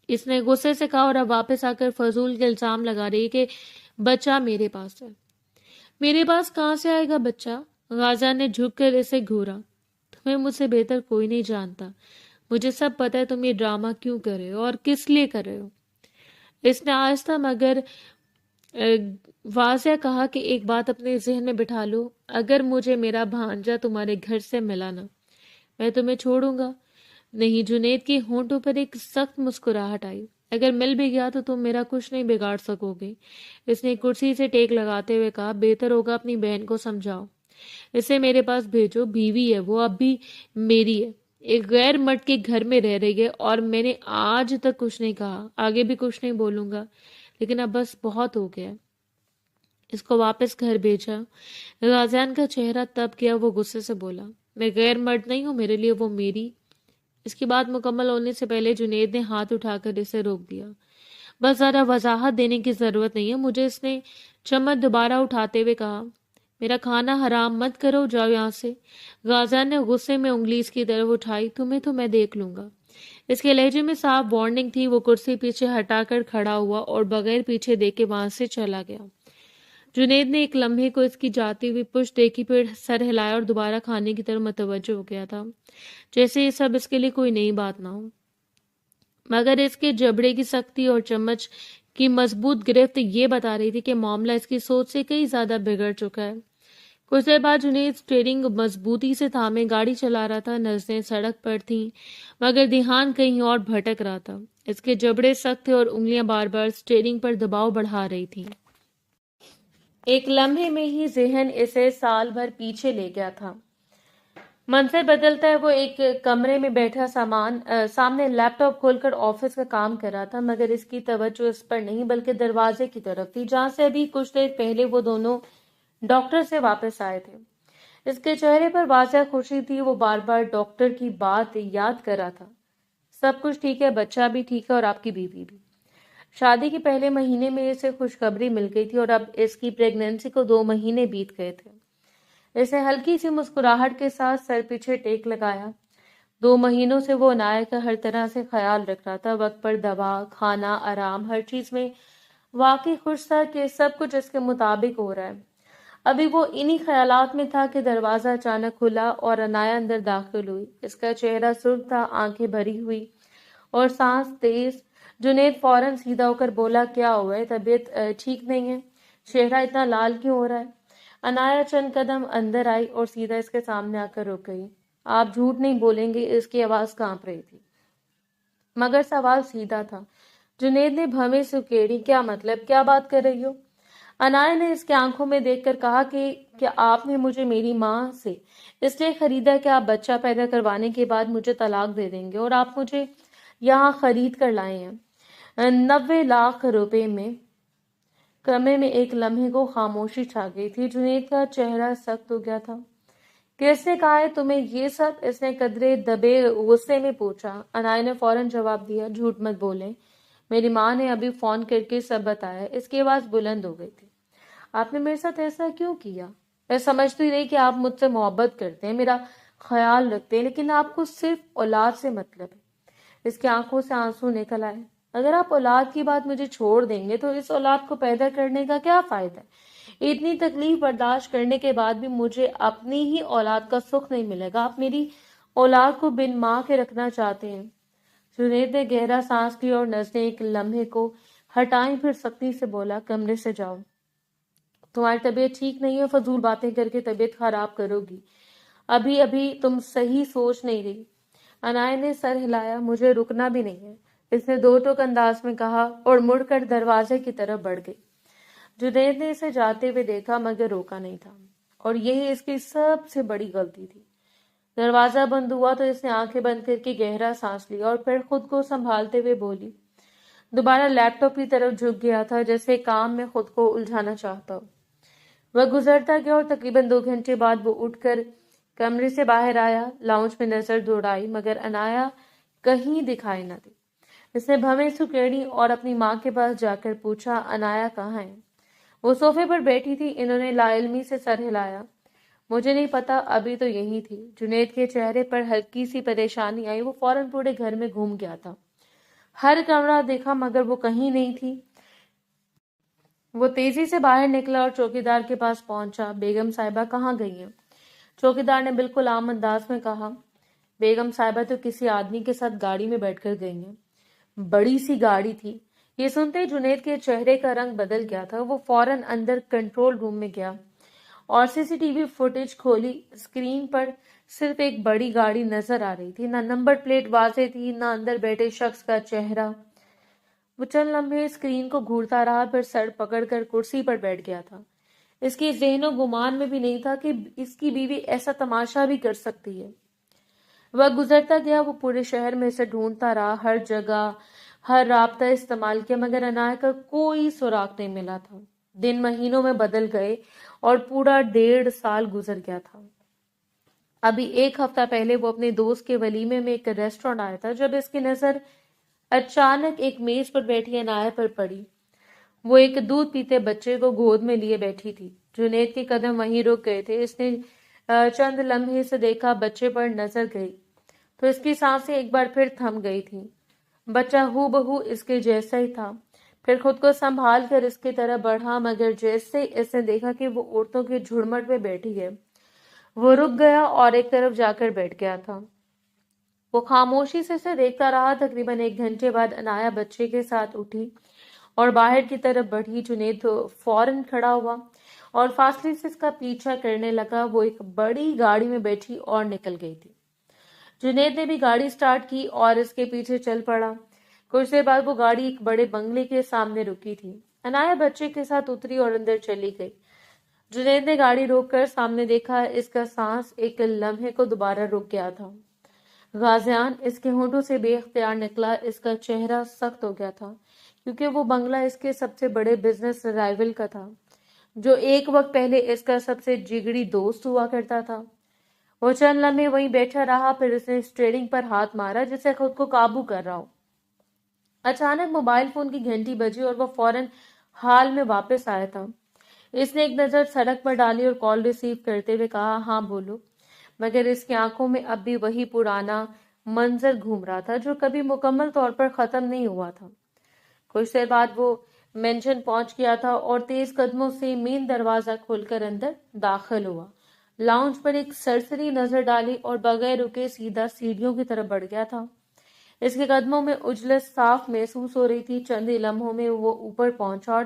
इसने गुस्से से कहा, और अब वापस आकर फजूल के इल्जाम लगा रही है कि बच्चा मेरे पास है। मेरे पास कहाँ से आएगा बच्चा? गाजा ने झुककर इसे घूरा। तुम्हें मुझसे बेहतर कोई नहीं जानता। मुझे सब पता है तुम ये ड्रामा क्यों कर रहे हो और किस लिए कर रहे हो। इसने आहिस्ता मगर वाज़ह कहा कि एक बात अपने जहन में बिठा लो, अगर मुझे मेरा भांजा तुम्हारे घर से मिला ना, मैं तुम्हें छोड़ूंगा नहीं। जुनैद के होंठों पर एक सख्त मुस्कुराहट आई। अगर मिल भी गया तो तुम मेरा कुछ नहीं बिगाड़ सकोगे। इसने कुर्सी से टेक लगाते हुए कहा, बेहतर होगा अपनी बहन को समझाओ, इसे मेरे पास भेजो। बीवी है वो, अब भी मेरी है। एक गैर मर्द के घर में रह रही है, और मैंने आज तक कुछ नहीं कहा, आगे भी कुछ नहीं बोलूंगा, लेकिन अब बस बहुत हो गया। इसको वापस घर भेजा। गाजियान का चेहरा तब गया। वो गुस्से से बोला, मैं गैर मर्द नहीं हूं, मेरे लिए वो मेरी। इसकी बात मुकम्मल होने से पहले जुनैद ने हाथ उठाकर इसे रोक दिया। बस ज़्यादा वजाहत देने की ज़रूरत नहीं है मुझे, इसने चम्मच दोबारा उठाते हुए कहा। मेरा खाना हराम मत करो, जाओ यहाँ से। गाजा ने गुस्से में उंगली इसकी तरफ उठाई। तुम्हें तो मैं देख लूंगा। इसके लहजे में साफ वार्निंग थी। वो कुर्सी पीछे हटाकर खड़ा हुआ और बगैर पीछे देखे वहां से चला गया। जुनैद ने एक लम्हे को इसकी जाती हुई पुष्ट देखी, फिर सर हिलाया और दोबारा खाने की तरफ मुतवज्जो हो गया था, जैसे ये सब इसके लिए कोई नई बात ना हो। मगर इसके जबड़े की सख्ती और चम्मच की मजबूत गिरफ्त ये बता रही थी कि मामला इसकी सोच से कई ज्यादा बिगड़ चुका है। कुछ देर बाद जुनैद स्टीयरिंग मजबूती से थामे गाड़ी चला रहा था। नजरें सड़क पर थीं, मगर ध्यान कहीं और भटक रहा था। इसके जबड़े सख्त थे और उंगलियां बार बार स्टीयरिंग पर दबाव बढ़ा रही थीं। एक लम्हे में ही जहन इसे साल भर पीछे ले गया था। मंजर बदलता है। वो एक कमरे में बैठा सामने लैपटॉप खोलकर ऑफिस का काम कर रहा था, मगर इसकी तवज्जो इस पर नहीं बल्कि दरवाजे की तरफ थी, जहां से अभी कुछ देर पहले वो दोनों डॉक्टर से वापस आए थे। इसके चेहरे पर वाज़ह खुशी थी। वो बार बार डॉक्टर की बात याद कर रहा था। सब कुछ ठीक है, बच्चा भी ठीक है और आपकी बीवी भी। शादी के पहले महीने में इसे खुशखबरी मिल गई थी, और अब इसकी प्रेगनेंसी को 2 महीने बीत गए थे। इसने हल्की सी मुस्कुराहट के साथ सर पीछे टेक लगाया। 2 महीनों से वो अनाया का हर तरह से ख्याल रख रहा था। वक्त पर दवा, खाना, आराम, हर चीज में वाकई खुश था कि सब कुछ इसके मुताबिक हो रहा है। अभी वो इन्हीं ख्यालात में था कि दरवाजा अचानक खुला और अनाया अंदर दाखिल हुई। इसका चेहरा सुर्ख था, आंखें भरी हुई और सांस तेज। जुनैद फौरन सीधा होकर बोला, क्या हुआ है? तबीयत ठीक नहीं है? चेहरा इतना लाल क्यों हो रहा है? अनाया चंद कदम अंदर आई और सीधा इसके सामने आकर रुक गई। आप झूठ नहीं बोलेंगे? इसकी आवाज कांप रही थी, मगर सवाल सीधा था। जुनैद ने भवें से उकेड़ी। क्या मतलब? क्या बात कर रही हो? अनाया ने इसके आंखों में देखकर कहा कि क्या आपने मुझे मेरी माँ से इसलिए खरीदा कि आप बच्चा पैदा करवाने के बाद मुझे तलाक दे देंगे, और आप मुझे यहाँ खरीद कर लाए हैं 90 लाख रुपए में। कमरे में एक लम्हे को खामोशी छा गई थी। जुनैद का चेहरा सख्त हो गया था। किसने कहा है तुम्हें ये सब? इसने कदरे दबे गुस्से में पूछा। अनाया ने फौरन जवाब दिया, झूठ मत बोले, मेरी माँ ने अभी फोन करके सब बताया। इसकी आवाज बुलंद हो गई थी। आपने मेरे साथ ऐसा क्यों किया? मैं समझती रही कि आप मुझसे मोहब्बत करते हैं, मेरा ख्याल रखते हैं, लेकिन आपको सिर्फ औलाद से मतलब है। इसकी आंखों से आंसू निकल आए। अगर आप औलाद की बात मुझे छोड़ देंगे तो इस औलाद को पैदा करने का क्या फायदा है? इतनी तकलीफ बर्दाश्त करने के बाद भी मुझे अपनी ही औलाद का सुख नहीं मिलेगा। आप मेरी औलाद को बिन माँ के रखना चाहते हैं। जुनैद ने गहरा सांस लिया और नजरें एक लम्हे को हटाई, फिर सख्ती से बोला, कमरे से जाओ। तुम्हारी तबीयत ठीक नहीं है, फजूल बातें करके तबीयत खराब करोगी। अभी अभी तुम सही सोच नहीं रही। انائے نے سر ہلایا۔ مجھے رکنا بھی نہیں ہے، اس نے دو ٹوک انداز میں کہا اور مڑ کر دروازے کی طرف بڑھ گئی۔ جنید نے اسے جاتے ہوئے دیکھا مگر روکا نہیں تھا، اور یہی اس کی سب سے بڑی غلطی تھی۔ دروازہ بند ہوا تو اس نے آنکھیں بند کر کے گہرا سانس لیا اور پھر خود کو سنبھالتے ہوئے بولی۔ دوبارہ لیپ ٹاپ کی طرف جھک گیا تھا، جیسے کام میں خود کو الجھانا چاہتا ہو۔ وہ گزرتا گیا اور تقریباً 2 گھنٹے بعد وہ اٹھ کر کمرے سے باہر آیا۔ لاؤنج میں نظر دوڑائی مگر انایا کہیں دکھائی نہ دی۔ اس نے بھویں سکیڑی اور اپنی ماں کے پاس جا کر پوچھا، انایا کہاں ہے؟ وہ صوفے پر بیٹھی تھی۔ انہوں نے لا علمی سے سر ہلایا۔ مجھے نہیں پتا، ابھی تو یہی تھی۔ جنید کے چہرے پر ہلکی سی پریشانی آئی۔ وہ فوراً پورے گھر میں گھوم گیا تھا، ہر کمرہ دیکھا مگر وہ کہیں نہیں تھی۔ وہ تیزی سے باہر نکلا اور چوکیدار کے پاس پہنچا۔ بیگم صاحبہ کہاں گئی ہیں؟ چوکیدار نے بالکل عام انداز میں کہا۔ بیگم صاحبہ تو کسی آدمی کے ساتھ گاڑی میں بیٹھ کر گئی ہیں۔ بڑی سی گاڑی تھی۔ یہ سنتے جنید کے چہرے کا رنگ بدل گیا تھا۔ وہ فوراً اندر کنٹرول روم میں گیا اور سی سی ٹی وی فوٹیج کھولی۔ اسکرین پر صرف ایک بڑی گاڑی نظر آ رہی تھی، نہ نمبر پلیٹ واضح تھی، نہ اندر بیٹھے شخص کا چہرہ۔ وہ چند لمحے اسکرین کو گھورتا رہا، پھر سر پکڑ کر کرسی پر بیٹھ گیا تھا۔ اس کے ذہن و گمان میں بھی نہیں تھا کہ اس کی بیوی ایسا تماشا بھی کر سکتی ہے۔ وقت گزرتا گیا، وہ پورے شہر میں اسے ڈھونڈتا رہا، ہر جگہ ہر رابطہ استعمال کیا مگر انایا کا کوئی سراغ نہیں ملا تھا۔ دن مہینوں میں بدل گئے اور پورا 1.5 سال گزر گیا تھا۔ ابھی 1 ہفتہ پہلے وہ اپنے دوست کے ولیمے میں ایک ریسٹورانٹ آیا تھا جب اس کی نظر اچانک ایک میز پر بیٹھی انایا پر پڑی۔ وہ ایک دودھ پیتے بچے کو گود میں لیے بیٹھی تھی۔ جنید کے قدم وہیں رک گئے تھے۔ اس نے چند لمحے سے دیکھا، بچے پر نظر گئی تو اس کی سانسیں ایک بار پھر تھم گئی تھیں۔ بچہ ہو بہو اس کے جیسا ہی تھا۔ پھر خود کو سنبھال کر اس کی طرف بڑھا مگر جیسے اس نے دیکھا کہ وہ عورتوں کے جھرمٹ میں بیٹھی ہے، وہ رک گیا اور ایک طرف جا کر بیٹھ گیا تھا۔ وہ خاموشی سے اسے دیکھتا رہا۔ تقریباً 1 گھنٹے بعد انایا بچے کے ساتھ اٹھی اور باہر کی طرف بڑھی۔ جنید فوراً کھڑا ہوا اور فاصلے سے اس کا پیچھا کرنے لگا۔ وہ ایک بڑی گاڑی میں بیٹھی اور نکل گئی تھی۔ جنید نے بھی گاڑی سٹارٹ کی اور اس کے پیچھے چل پڑا۔ کچھ دیر بعد وہ گاڑی ایک بڑے بنگلے کے سامنے رکی تھی۔ انایا بچے کے ساتھ اتری اور اندر چلی گئی۔ جنید نے گاڑی روک کر سامنے دیکھا۔ اس کا سانس ایک لمحے کو دوبارہ رک گیا تھا۔ غازیان اس کے ہونٹوں سے بے اختیار نکلا۔ اس کا چہرہ سخت ہو گیا تھا کیونکہ وہ بنگلہ اس کے سب سے بڑے بزنس رائیول کا تھا، جو ایک وقت پہلے اس کا سب سے جگری دوست ہوا کرتا تھا۔ وہ چند لمحے وہیں بیٹھا رہا، پھر اس نے اسٹیئرنگ پر ہاتھ مارا جسے خود کو قابو کر رہا ہو۔ اچانک موبائل فون کی گھنٹی بجی اور وہ فوراً حال میں واپس آیا تھا۔ اس نے ایک نظر سڑک پر ڈالی اور کال ریسیو کرتے ہوئے کہا، ہاں بولو، مگر اس کی آنکھوں میں اب بھی وہی پرانا منظر گھوم رہا تھا جو کبھی مکمل طور پر ختم نہیں ہوا تھا۔ کچھ دیر بعد وہ مینشن پہنچ گیا تھا اور تیز قدموں سے مین دروازہ کھول کر اندر داخل ہوا۔ لاؤنج پر ایک سرسری نظر ڈالی اور بغیر رکے سیدھا سیڑھیوں کی طرف بڑھ گیا تھا۔ اس کے قدموں میں اجلت صاف محسوس ہو رہی تھی۔ چند ہی لمحوں میں وہ اوپر پہنچا اور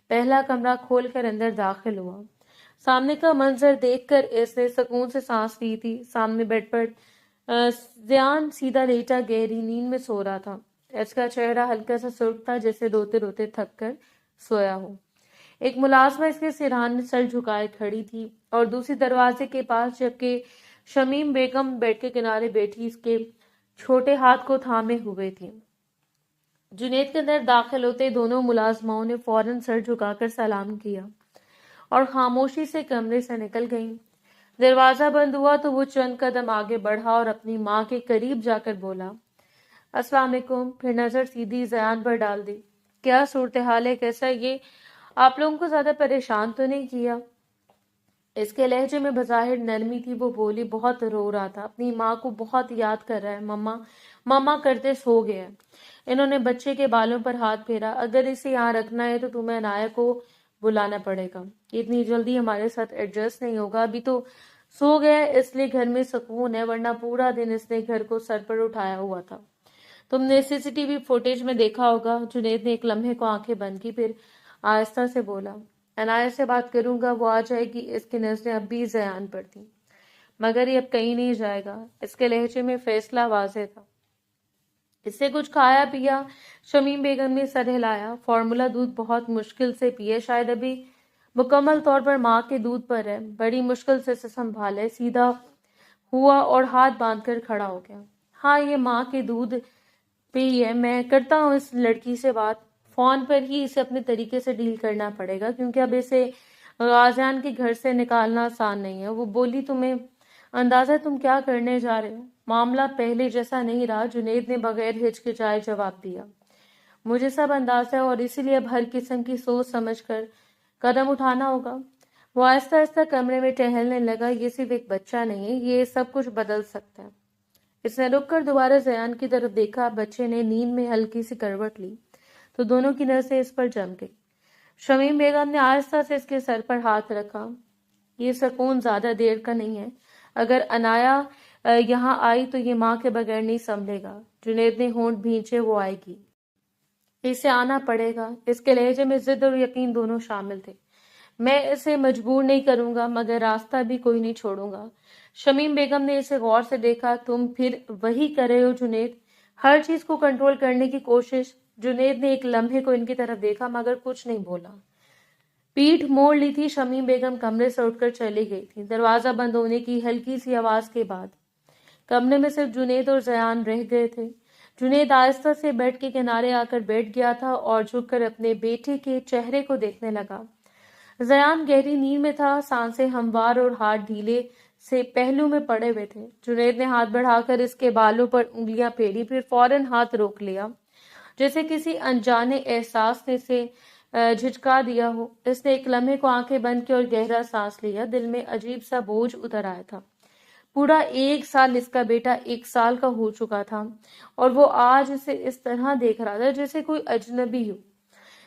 پہلا کمرہ کھول کر اندر داخل ہوا۔ سامنے کا منظر دیکھ کر اس نے سکون سے سانس لی تھی۔ سامنے بیڈ پر زیان سیدھا لیٹا گہری نیند میں سو رہا تھا۔ اس کا چہرہ ہلکا سا سرخ تھا جیسے روتے روتے تھک کر سویا ہو۔ ایک ملازمہ اس کے سرہانے سر جھکائے کھڑی تھی اور دوسری دروازے کے پاس، جبکہ شمیم بیگم بیڈ کے کنارے بیٹھی اس کے چھوٹے ہاتھ کو تھامے ہوئے تھی۔ جنید کے اندر داخل ہوتے دونوں ملازماؤں نے فوراً سر جھکا کر سلام کیا اور خاموشی سے کمرے سے نکل گئیں۔ دروازہ بند ہوا تو وہ چند قدم آگے بڑھا اور اپنی ماں کے قریب جا کر بولا، السلام علیکم، پھر نظر سیدھی زیان پر ڈال دی۔ کیا صورتحال ہے؟ کیسا یہ آپ لوگوں کو زیادہ پریشان تو نہیں کیا؟ اس کے لہجے میں بظاہر نرمی تھی۔ وہ بولی، بہت رو رہا تھا، اپنی ماں کو بہت یاد کر رہا ہے، مما مما کرتے سو گیا۔ انہوں نے بچے کے بالوں پر ہاتھ پھیرا، اگر اسے یہاں رکھنا ہے تو تمہیں انایا کو بلانا پڑے گا، اتنی جلدی ہمارے ساتھ ایڈجسٹ نہیں ہوگا، ابھی تو سو گیا ہے اس لیے گھر میں سکون ہے، ورنہ پورا دن اس نے گھر کو سر پر اٹھایا ہوا تھا۔ تم نے سی سی ٹی وی فوٹیج میں دیکھا ہوگا۔ جنید نے ایک لمحے کو آنکھیں بند کی، پھر آہستہ سے بولا، انایا سے بات کروں گا، وہ آ جائے گی، اس کی نظریں اب بھی زیان پر تھیں۔ مگر یہ اب کہیں نہیں جائے گا۔ اس کے لہجے میں فیصلہ واضح تھا۔ اس سے کچھ کھایا پیا؟ شمیم بیگم نے سر ہلایا۔ فارمولا دودھ بہت مشکل سے پیے، شاید ابھی مکمل طور پر ماں کے دودھ پر ہے۔ بڑی مشکل سے سنبھالے، سیدھا ہوا اور ہاتھ باندھ کر کھڑا ہو گیا۔ ہاں، یہ ماں کے دودھ پہ ہی ہے۔ میں کرتا ہوں اس لڑکی سے بات، فون پر ہی اسے اپنے طریقے سے ڈیل کرنا پڑے گا، کیونکہ اب اسے غازیان کے گھر سے نکالنا آسان نہیں ہے۔ وہ بولی، تمہیں اندازہ تم کیا کرنے جا رہے ہو؟ معاملہ پہلے جیسا نہیں رہا، جنید نے بغیر ہچکچائے جواب دیا۔ مجھے سب اندازہ ہے اور اسی لیے اب ہر قسم کی سوچ سمجھ کر قدم اٹھانا ہوگا۔ وہ آہستہ آہستہ کمرے میں ٹہلنے لگا۔ یہ صرف ایک بچہ نہیں ہے، یہ سب کچھ بدل سکتا ہے۔ اس نے رک کر دوبارہ زیان کی طرف دیکھا۔ بچے نے نیند میں ہلکی سی کروٹ لی تو دونوں کی نظریں اس پر جم گئی۔ شمیم بیگم نے آہستہ سے اس کے سر پر ہاتھ رکھا۔ یہ سکون زیادہ دیر کا نہیں ہے۔ اگر انایا یہاں آئی تو یہ ماں کے بغیر نہیں سنبھلے گا۔ جنید نے ہونٹ بھینچے، وہ آئے گی، اسے آنا پڑے گا۔ اس کے لہجے میں ضد اور یقین دونوں شامل تھے۔ میں اسے مجبور نہیں کروں گا، مگر راستہ بھی کوئی نہیں چھوڑوں گا۔ شمیم بیگم نے اسے غور سے دیکھا۔ تم پھر وہی کر رہے ہو جنید، ہر چیز کو کنٹرول کرنے کی کوشش۔ جنید نے ایک لمحے کو ان کی طرف دیکھا مگر کچھ نہیں بولا۔ پیٹھ موڑ لی تھی۔ شمیم بیگم کمرے سے اٹھ کر چلی گئی تھی۔ دروازہ بند ہونے کی ہلکی سی آواز کے بعد کمرے میں صرف جنید اور زیان رہ گئے تھے۔ جنید آہستہ سے بیڈ کے کنارے آ کر بیٹھ گیا تھا اور جھک کر اپنے بیٹے کے چہرے کو دیکھنے لگا۔ زیان گہری نیند میں تھا، سانسیں ہموار اور ہاتھ ڈھیلے سے پہلو میں پڑے ہوئے تھے۔ جنید نے ہاتھ بڑھا کر اس کے بالوں پر انگلیاں پھیری، پھر فوراً ہاتھ روک لیا، جیسے کسی انجانے احساس نے اسے جھٹکا دیا ہو۔ اس نے ایک لمحے کو آنکھیں بند کی اور گہرا سانس لیا۔ دل میں عجیب سا بوجھ اتر آیا تھا۔ پورا 1 سال اس کا بیٹا 1 سال کا ہو چکا تھا اور وہ آج اسے اس طرح دیکھ رہا تھا جیسے کوئی اجنبی ہو۔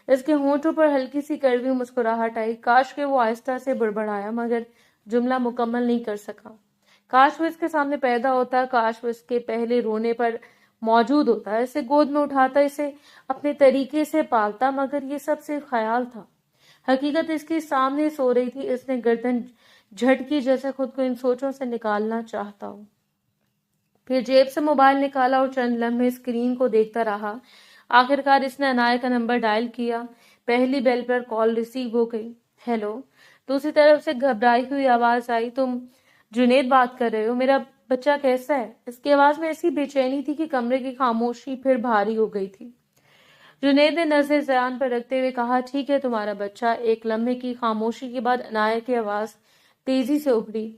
اس کے ہونٹوں پر ہلکی سی کڑوی مسکراہٹ آئی۔ کاش کہ وہ آہستہ سے بڑبڑایا مگر جملہ مکمل نہیں کر سکا۔ کاش وہ اس کے سامنے پیدا ہوتا، کاش وہ اس کے پہلے رونے پر موجود ہوتا، اسے گود میں اٹھاتا، اسے اپنے طریقے سے پالتا، مگر یہ سب صرف خیال تھا۔ حقیقت اس کے سامنے سو رہی تھی۔ اس نے گردن جھٹکی جیسے خود کو ان سوچوں سے نکالنا چاہتا ہو۔ پھر جیب سے موبائل نکالا اور چند لمحے اسکرین کو دیکھتا رہا۔ آخرکار اس نے عنایہ کا نمبر ڈائل کیا۔ پہلی بیل پر کال ریسیو ہو گئی۔ ہیلو، دوسری طرف سے گھبرائی ہوئی آواز آئی۔ تم جنید بات کر رہے ہو؟ میرا بچہ کیسا ہے؟ اس کی آواز میں ایسی بے چینی تھی کہ کمرے کی خاموشی پھر بھاری ہو گئی تھی۔ جنید نے نظر زیان پر رکھتے ہوئے کہا، ٹھیک ہے تمہارا بچہ۔ ایک لمحے کی خاموشی کے بعد عنایہ کی آواز تیزی سے ابھری۔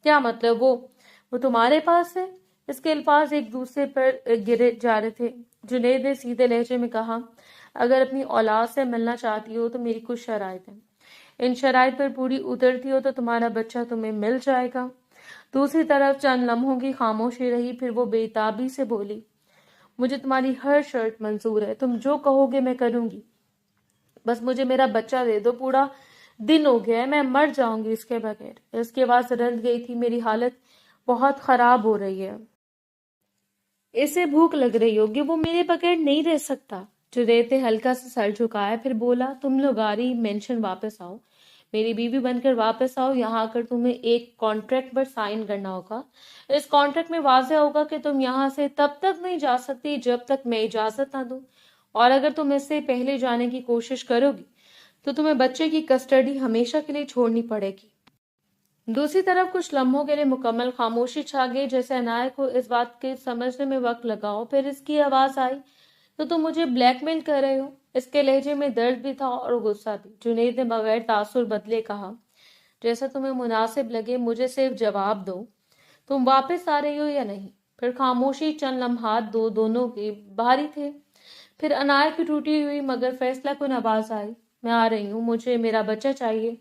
کیا مطلب؟ وہ تمہارے پاس ہے؟ اس کے الفاظ ایک دوسرے پر گرے جا رہے تھے۔ جنید نے سیدھے لہجے میں کہا، اگر اپنی اولاد سے ملنا چاہتی ہو تو میری کچھ شرائط ہیں۔ ان شرائط پر پوری اترتی ہو تو تمہارا بچہ تمہیں مل جائے گا۔ دوسری طرف چند لمحوں کی خاموشی رہی، پھر وہ بے تابی سے بولی، مجھے تمہاری ہر شرط منظور ہے، تم جو کہو گے میں کروں گی، بس مجھے میرا بچہ دے دو۔ پورا دن ہو گیا ہے، میں مر جاؤں گی اس کے بغیر۔ اس کی آواز رنج گئی تھی، میری حالت بہت خراب ہو رہی ہے، اسے بھوک لگ رہی ہوگی، وہ میرے بغیر نہیں رہ سکتا۔ جنید نے ہلکا سا سر جھکایا، پھر بولا، تم لوگاری مینشن واپس آؤ، میری بیوی بن کر واپس آؤ۔ یہاں آ کر تمہیں ایک کانٹریکٹ پر سائن کرنا ہوگا۔ اس کانٹریکٹ میں واضح ہوگا کہ تم یہاں سے تب تک نہیں جا سکتی جب تک میں اجازت نہ دوں، اور اگر تم اس سے پہلے جانے کی کوشش کرو گی تو تمہیں بچے کی کسٹڈی ہمیشہ کے لیے چھوڑنی پڑے گی۔ دوسری طرف کچھ لمحوں کے لیے مکمل خاموشی چھا گئی، جیسے عنایہ کو اس بات کے سمجھنے میں وقت لگا ہو۔ پھر اس کی آواز آئی، تو تم مجھے بلیک میل کر رہے ہو؟ اس کے لہجے میں درد بھی تھا اور غصہ بھی۔ جنید نے بغیر تاثر بدلے کہا، جیسا تمہیں مناسب لگے، مجھے صرف جواب دو، تم واپس آ رہی ہو یا نہیں؟ پھر خاموشی چند لمحات دونوں کے بھاری تھے۔ پھر عنایہ کی ٹوٹی ہوئی مگر فیصلہ کن آواز آئی، میں آ رہی ہوں، مجھے میرا بچہ چاہیے۔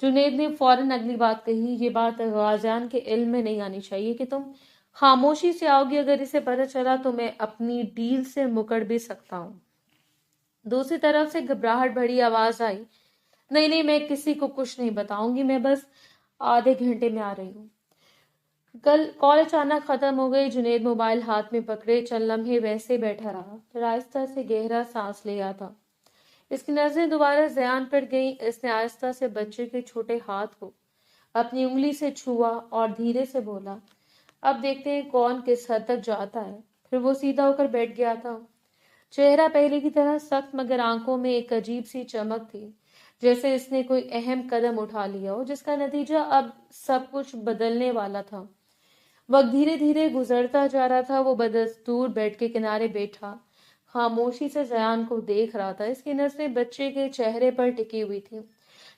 جنید نے فوراً اگلی بات کہی، یہ بات غازیان کے علم میں نہیں آنی چاہیے کہ تم خاموشی سے آؤ گی، اگر اسے پتہ چلا تو میں اپنی ڈیل سے مکر بھی سکتا ہوں۔ دوسری طرف سے گھبراہٹ بھری آواز آئی، نہیں، میں کسی کو کچھ نہیں بتاؤں گی، میں بس آدھے گھنٹے میں آ رہی ہوں۔ کال اچانک ختم ہو گئی۔ جنید موبائل ہاتھ میں پکڑے چند لمحے ویسے بیٹھا رہا، پھر آہستہ سے گہرا سانس لیا تھا۔ اس کی نظریں دوبارہ زیان پر گئیں۔ اس نے آہستہ سے بچے کے چھوٹے ہاتھ کو اپنی انگلی سے چھوا اور دھیرے سے بولا، اب دیکھتے ہیں کون کس حد تک جاتا ہے۔ پھر وہ سیدھا ہو کر بیٹھ گیا تھا، چہرہ پہلے کی طرح سخت مگر آنکھوں میں ایک عجیب سی چمک تھی، جیسے اس نے کوئی اہم قدم اٹھا لیا ہو جس کا نتیجہ اب سب کچھ بدلنے والا تھا۔ وقت دھیرے دھیرے گزرتا جا رہا تھا۔ وہ بدستور بیڈ کے کنارے بیٹھا خاموشی سے زیان کو دیکھ رہا تھا۔ اس کی نظریں بچے کے چہرے پر ٹکی ہوئی تھی،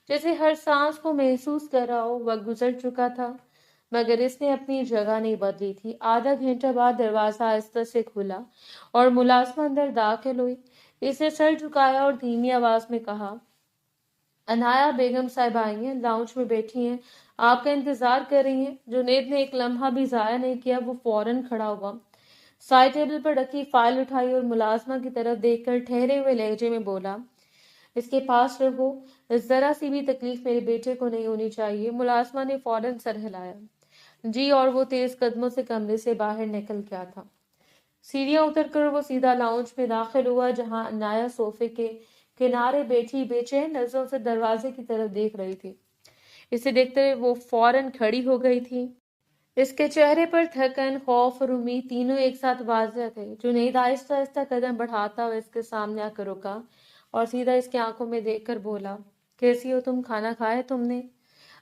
جیسے ہر سانس کو محسوس کر رہا ہو۔ وقت گزر چکا تھا مگر اس نے اپنی جگہ نہیں بدلی تھی۔ آدھا گھنٹہ بعد دروازہ آہستہ سے کھلا اور ملازمہ اندر داخل ہوئی۔ اس نے سر جھکایا اور دھیمی آواز میں کہا، عنایہ بیگم صاحب آئی ہیں، لاؤنج میں بیٹھی ہیں، آپ کا انتظار کر رہی ہیں۔ جنید نے ایک لمحہ بھی ضائع نہیں کیا، وہ فوراً کھڑا ہوا، سائڈ ٹیبل پر رکھی فائل اٹھائی اور ملازمہ کی طرف دیکھ کر ٹھہرے ہوئے لہجے میں بولا، اس کے پاس رہو، ذرا سی بھی تکلیف میرے بیٹے کو نہیں ہونی چاہیے۔ ملازمہ نے فوراً سر ہلایا، جی، اور وہ تیز قدموں سے کمرے سے باہر نکل گیا تھا۔ سیڑھیاں اتر کر وہ سیدھا لاؤنج میں داخل ہوا، جہاں عنایہ صوفے کے کنارے بیٹھی بے چین نظروں سے دروازے کی طرف دیکھ رہی تھی۔ اسے دیکھتے ہوئے وہ فوراً کھڑی ہو گئی تھی۔ اس کے چہرے پر تھکن، خوف اور امید تینوں ایک ساتھ واضح تھے۔ جنید آہستہ آہستہ قدم بڑھاتا ہوا اس کے سامنے آ کر رکا اور سیدھا اس کی آنکھوں میں دیکھ کر بولا، کیسی ہو تم؟ کھانا کھایا تم نے؟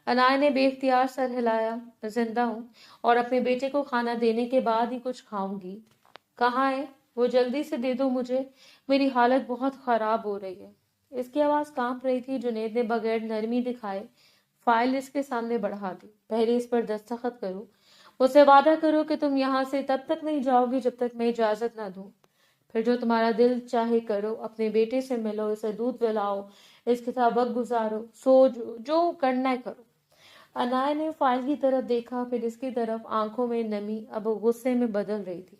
عنایہ نے بے اختیار سر ہلایا، زندہ ہوں اور اپنے بیٹے کو کھانا دینے کے بعد ہی کچھ کھاؤں گی۔ کہاں ہے وہ؟ جلدی سے دے دو مجھے، میری حالت بہت خراب ہو رہی ہے۔ اس کی آواز کانپ رہی تھی۔ جنید نے بغیر نرمی دکھائے فائل اس کے سامنے بڑھا دی۔ پہلے اس پر دستخط کرو، مجھ سے وعدہ کرو کہ تم یہاں سے تب تک نہیں جاؤ گی جب تک میں اجازت نہ دوں۔ پھر جو تمہارا دل چاہے کرو، اپنے بیٹے سے ملو، اسے دودھ پلاؤ، اس کے ساتھ وقت گزارو، سو جو کرنا ہے کرو۔ عنایہ نے فائل کی طرف دیکھا، پھر اس کی طرف، آنکھوں میں نمی اب غصے میں بدل رہی تھی۔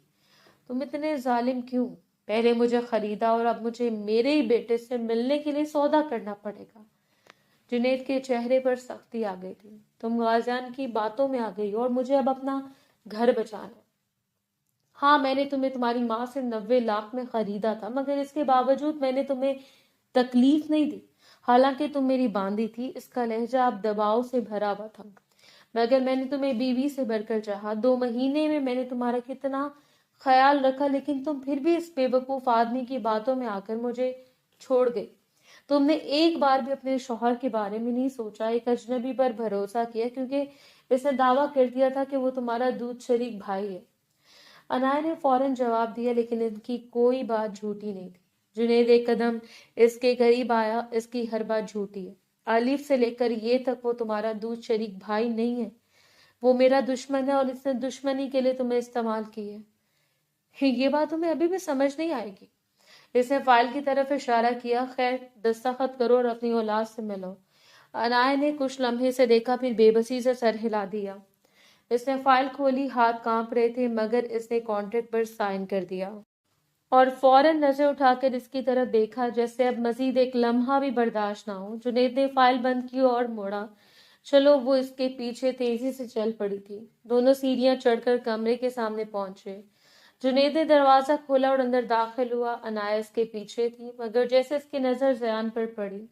تم اتنے ظالم کیوں؟ پہلے مجھے خریدا اور اب مجھے میرے ہی بیٹے سے ملنے کے لیے سودا کرنا پڑے گا۔ جنید کے چہرے پر سختی آ گئی تھی۔ تم غازیان کی باتوں میں آ گئی اور مجھے اب اپنا گھر بچانا ہے۔ ہاں، میں نے تمہیں تمہاری ماں سے 90 لاکھ میں خریدا تھا، مگر اس کے باوجود میں نے تمہیں تکلیف نہیں دی، حالانکہ تم میری باندی تھی۔ اس کا لہجہ اب دباؤ سے بھرا ہوا تھا۔ مگر میں نے تمہیں بیوی سے بڑھ کر چاہا۔ 2 مہینے میں نے تمہارا کتنا خیال رکھا، لیکن تم پھر بھی اس بے وقوف آدمی کی باتوں میں آ کر مجھے چھوڑ گئی۔ تم نے ایک بار بھی اپنے شوہر کے بارے میں نہیں سوچا، ایک اجنبی پر بھروسہ کیا کیونکہ اس نے دعویٰ کر دیا تھا کہ وہ تمہارا دودھ شریک بھائی ہے۔ عنایہ نے فوراً جواب دیا، لیکن ان کی کوئی بات جھوٹی نہیں تھی۔ جنید ایک قدم اس کے قریب آیا، اس کی ہر بات جھوٹی ہے، الف سے لے کر یہ تک۔ وہ تمہارا دودھ شریک بھائی نہیں ہے، وہ میرا دشمن ہے اور اس نے دشمنی کے لیے تمہیں استعمال کی ہے۔ یہ بات تمہیں ابھی بھی سمجھ نہیں آئے گی۔ اس نے فائل کی طرف اشارہ کیا، خیر دستخط کرو اور اپنی اولاد سے ملو۔ عنایہ نے کچھ لمحے سے دیکھا، پھر بے بسی سے سر ہلا دیا۔ اس نے فائل کھولی، ہاتھ کانپ رہے تھے، مگر اس نے کانٹریکٹ پر سائن کر دیا اور فوراً نظر اٹھا کر اس کی طرف دیکھا، جیسے اب مزید ایک لمحہ بھی برداشت نہ ہو۔ جنید نے فائل بند کی اور موڑا، چلو۔ وہ اس کے پیچھے تیزی سے چل پڑی تھی۔ دونوں سیڑھیاں چڑھ کر کمرے کے سامنے پہنچے۔ جنید نے دروازہ کھولا اور اندر داخل ہوا۔ عنایہ اس کے پیچھے تھی، مگر جیسے اس کی نظر زیان پر پڑی،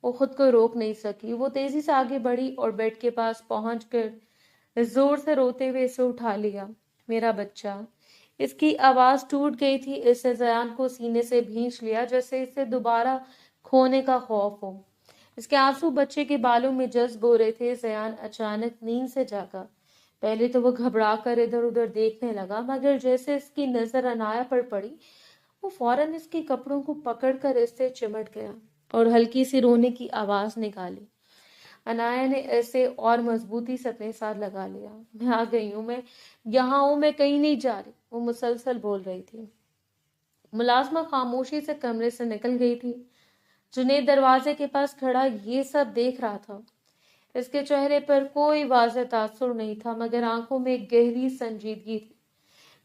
وہ خود کو روک نہیں سکی۔ وہ تیزی سے آگے بڑھی اور بیڈ کے پاس پہنچ کر زور سے روتے ہوئے اسے اٹھا لیا۔ میرا بچہ۔ اس کی آواز ٹوٹ گئی تھی۔ اس نے زیان کو سینے سے بھینچ لیا، جیسے اسے دوبارہ کھونے کا خوف ہو۔ اس کے آنسو بچے کے بالوں میں جذب ہو رہے تھے۔ زیان اچانک نیند سے جاگا۔ پہلے تو وہ گھبرا کر ادھر ادھر دیکھنے لگا، مگر جیسے اس کی نظر عنایہ پر پڑی، وہ فوراً اس کے کپڑوں کو پکڑ کر اس سے چمٹ گیا اور ہلکی سی رونے کی آواز نکالی۔ عنایہ نے ایسے اور مضبوطی سے اپنے ساتھ لگا لیا۔ میں آ گئی ہوں، میں یہاں ہوں، میں کہیں نہیں جا رہی، وہ مسلسل بول رہی تھی۔ ملازمہ خاموشی سے کمرے سے نکل گئی تھی۔ جنید دروازے کے پاس کھڑا یہ سب دیکھ رہا تھا۔ اس کے چہرے پر کوئی واضح تاثر نہیں تھا، مگر آنکھوں میں گہری سنجیدگی تھی۔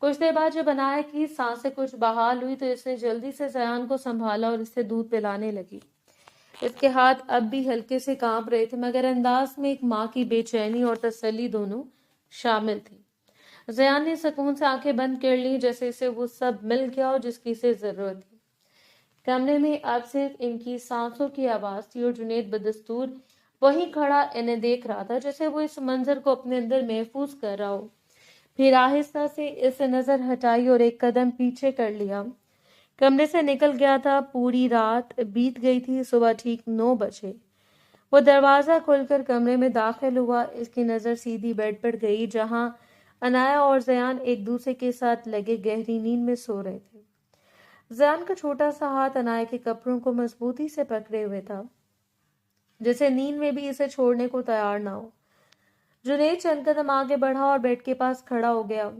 کچھ دیر بعد جب عنایہ کی سانسیں کچھ بحال ہوئی تو اس نے جلدی سے زیان کو سنبھالا اور اسے دودھ پلانے لگی۔ اس کے ہاتھ اب بھی ہلکے سے کانپ رہے تھے، مگر انداز میں ایک ماں کی بے چینی اور تسلی دونوں شامل تھی۔ زیان نے سکون سے آنکھیں بند کر لی، جیسے اسے وہ سب مل گیا ہو جس کی اسے ضرورت تھی۔ کمرے میں اب صرف ان کی سانسوں کی آواز تھی اور جنید بدستور वहीं खड़ा इन्हें देख रहा था, जैसे वो इस मंजर को अपने अंदर महफूज कर रहा हो। फिर आहिस्ता से इससे नजर हटाई और एक कदम पीछे कर लिया। कमरे से निकल गया था। पूरी रात बीत गई थी। सुबह ठीक 9 बजे वो दरवाजा खोलकर कमरे में दाखिल हुआ। इसकी नजर सीधी बेड पर गई, जहां अनाया और जयान एक दूसरे के साथ लगे गहरी नींद में सो रहे थे। जयान का छोटा सा हाथ अनाया के कपड़ों को मजबूती से पकड़े हुए था, जैसे नींद में भी इसे छोड़ने को तैयार ना हो। जुनैद चंद कदम आगे बढ़ा और बेड के पास खड़ा हो गया।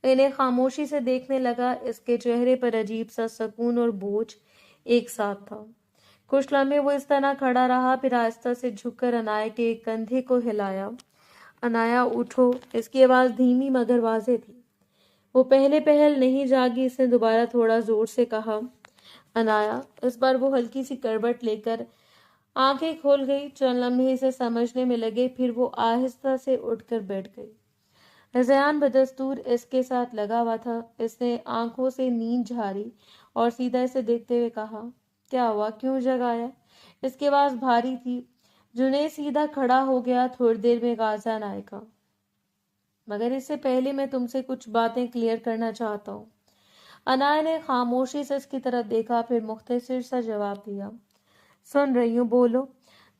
इन्हें खामोशी से देखने लगा। इसके चेहरे पर अजीब सा सुकून और बोझ एक साथ था। कुछ लम्हे वो इस तरह खड़ा रहा, फिर आहिस्ता से झुककर अनाया के एक कंधे को हिलाया। अनाया उठो। इसकी आवाज धीमी मगर वाज़ेह थी। वो पहले पहल नहीं जागी। इसने दोबारा थोड़ा जोर से कहा, अनाया। इस बार वो हल्की सी करवट लेकर आंखें खोल गई। चंद लम्हे इसे समझने में लगे, फिर वो आहिस्ता से उठकर बैठ गई। जयान बदस्तूर इसके साथ लगा हुआ था। इसने आंखों से नींद झाड़ी और सीधा इसे देखते हुए कहा, क्या हुआ, क्यों जगाया? इसकी आवाज भारी थी। जुनैद सीधा खड़ा हो गया। थोड़ी देर में गाज़ान आएगा, मगर इससे पहले मैं तुमसे कुछ बातें क्लियर करना चाहता हूँ। अनाया ने खामोशी से इसकी तरफ देखा, फिर मुख्तसर सा जवाब दिया, सुन रही हूँ, बोलो।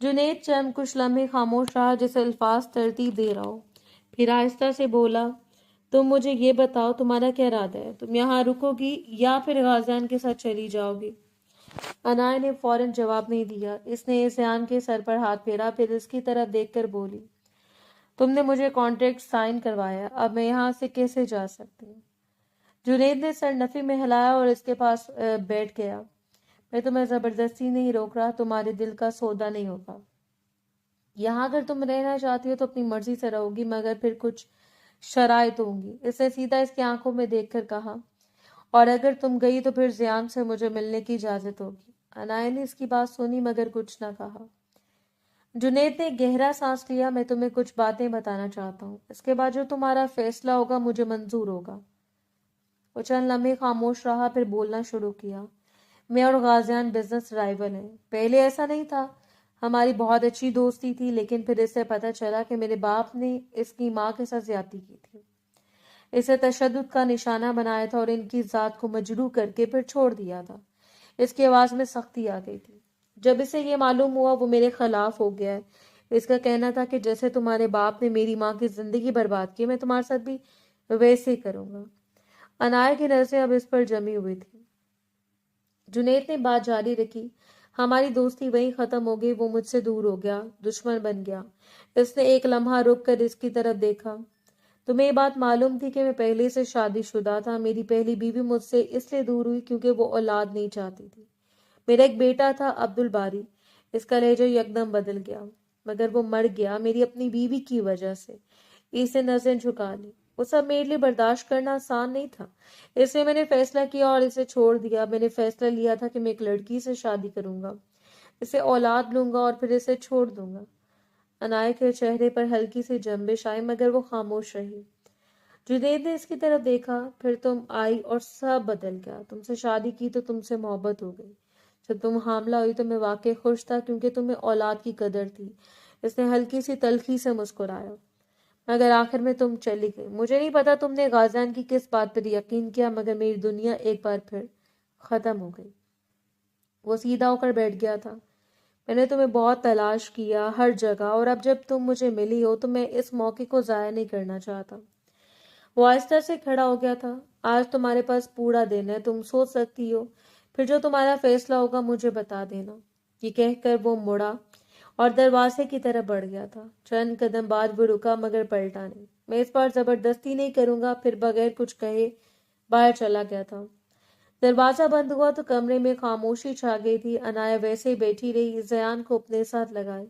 जुनैद चंद कुछ लम्हे खामोश रहा, जैसे अल्फाज तरतीब दे रहा हो। फिर आहिस्ता से बोला, तुम मुझे ये बताओ, तुम्हारा क्या इरादा है? तुम यहाँ रुकोगी या फिर गाज़ियान के साथ चली जाओगी? अनाया ने फौरन जवाब नहीं दिया। इसने जयान के सर पर हाथ फेरा, फिर इसकी तरफ देखकर बोली, तुमने मुझे कॉन्ट्रैक्ट साइन करवाया, अब मैं यहाँ से कैसे जा सकती हूँ? जुनैद ने सर नफी में हिलाया और इसके पास बैठ गया। मैं तुम्हें जबरदस्ती नहीं रोक रहा, तुम्हारे दिल का सौदा नहीं होगा। यहाँ अगर तुम रहना चाहती हो तो अपनी मर्जी से रहोगी, मगर फिर कुछ शराइत होंगी। इसने सीधा इसकी आंखों में देखकर कहा, और अगर तुम गई तो फिर ज़ियान से मुझे मिलने की इजाजत होगी। अनाया ने इसकी बात सुनी मगर कुछ न कहा। जुनैद ने गहरा सांस लिया। मैं तुम्हें कुछ बातें बताना चाहता हूँ, इसके बाद जो तुम्हारा फैसला होगा मुझे मंजूर होगा। वो चंद लम्हे खामोश रहा, फिर बोलना शुरू किया, मैं और गाज़ियान बिजनेस राइवल हैं। पहले ऐसा नहीं था, हमारी बहुत अच्छी दोस्ती थी, लेकिन फिर इससे पता चला कि मेरे बाप ने इसकी माँ के साथ ज्यादती की थी। इसे तशद्दुद का निशाना बनाया था और इनकी जात को मजरू करके फिर छोड़ दिया था। इसकी आवाज में सख्ती आ गई थी। जब इसे ये मालूम हुआ वो मेरे खिलाफ हो गया है। इसका कहना था कि जैसे तुम्हारे बाप ने मेरी माँ की जिंदगी बर्बाद की, मैं तुम्हारे साथ भी वैसे ही करूंगा। अनाया की नजरें अब इस पर जमी हुई थी। जुनैद ने बात जारी रखी, हमारी दोस्ती वहीं खत्म हो गई। वो मुझसे दूर हो गया, दुश्मन बन गया। इसने एक लम्हा रुक कर इसकी तरफ देखा। तुम्हें ये बात मालूम थी कि मैं पहले से शादीशुदा था। मेरी पहली बीवी मुझसे इसलिए दूर हुई क्योंकि वो औलाद नहीं चाहती थी। मेरा एक बेटा था, अब्दुल बारी। इसका लहजा यकदम बदल गया। मगर वो मर गया मेरी अपनी बीवी की वजह से। इसने नजरें झुका ली। वो सब मेरे लिए बर्दाश्त करना आसान नहीं था, इसलिए मैंने फैसला किया और इसे छोड़ दिया। मैंने फैसला लिया था कि मैं एक लड़की से शादी करूंगा, इसे औलाद लूंगा और फिर इसे छोड़ दूंगा। अनाया के चेहरे पर हल्की सी जंबिश आई, मगर वो खामोश रही। जुनैद ने इसकी तरफ देखा, फिर तुम आई और सब बदल गया। तुमसे शादी की तो तुमसे मोहब्बत हो गई। जब तुम हामला हुई तो मैं वाकई खुश था, क्योंकि तुम्हें औलाद की कदर थी। इसने हल्की सी तल्खी से मुस्कुराया, मगर आखिर में तुम चली गई। मुझे नहीं पता तुमने गाज़ियान की किस बात पर यकीन किया, मगर मेरी दुनिया एक बार फिर खत्म हो गई। वो सीधा होकर बैठ गया था। मैंने तुम्हें बहुत तलाश किया हर जगह, और अब जब तुम मुझे मिली हो तो मैं इस मौके को जाया नहीं करना चाहता। वो आहिस्ता से खड़ा हो गया था। आज तुम्हारे पास पूरा दिन है, तुम सोच सकती हो, फिर जो तुम्हारा फैसला होगा मुझे बता देना। ये कहकर वो मुड़ा और दरवाजे की तरफ बढ़ गया था। चंद कदम बाद वो रुका, मगर पलटा नहीं। मैं इस बार जबरदस्ती नहीं करूंगा, फिर बगैर कुछ कहे बाहर चला गया था। दरवाजा बंद हुआ तो कमरे में खामोशी छा गई थी। अनाया वैसे ही बैठी रही, ज़यान को अपने साथ लगाए।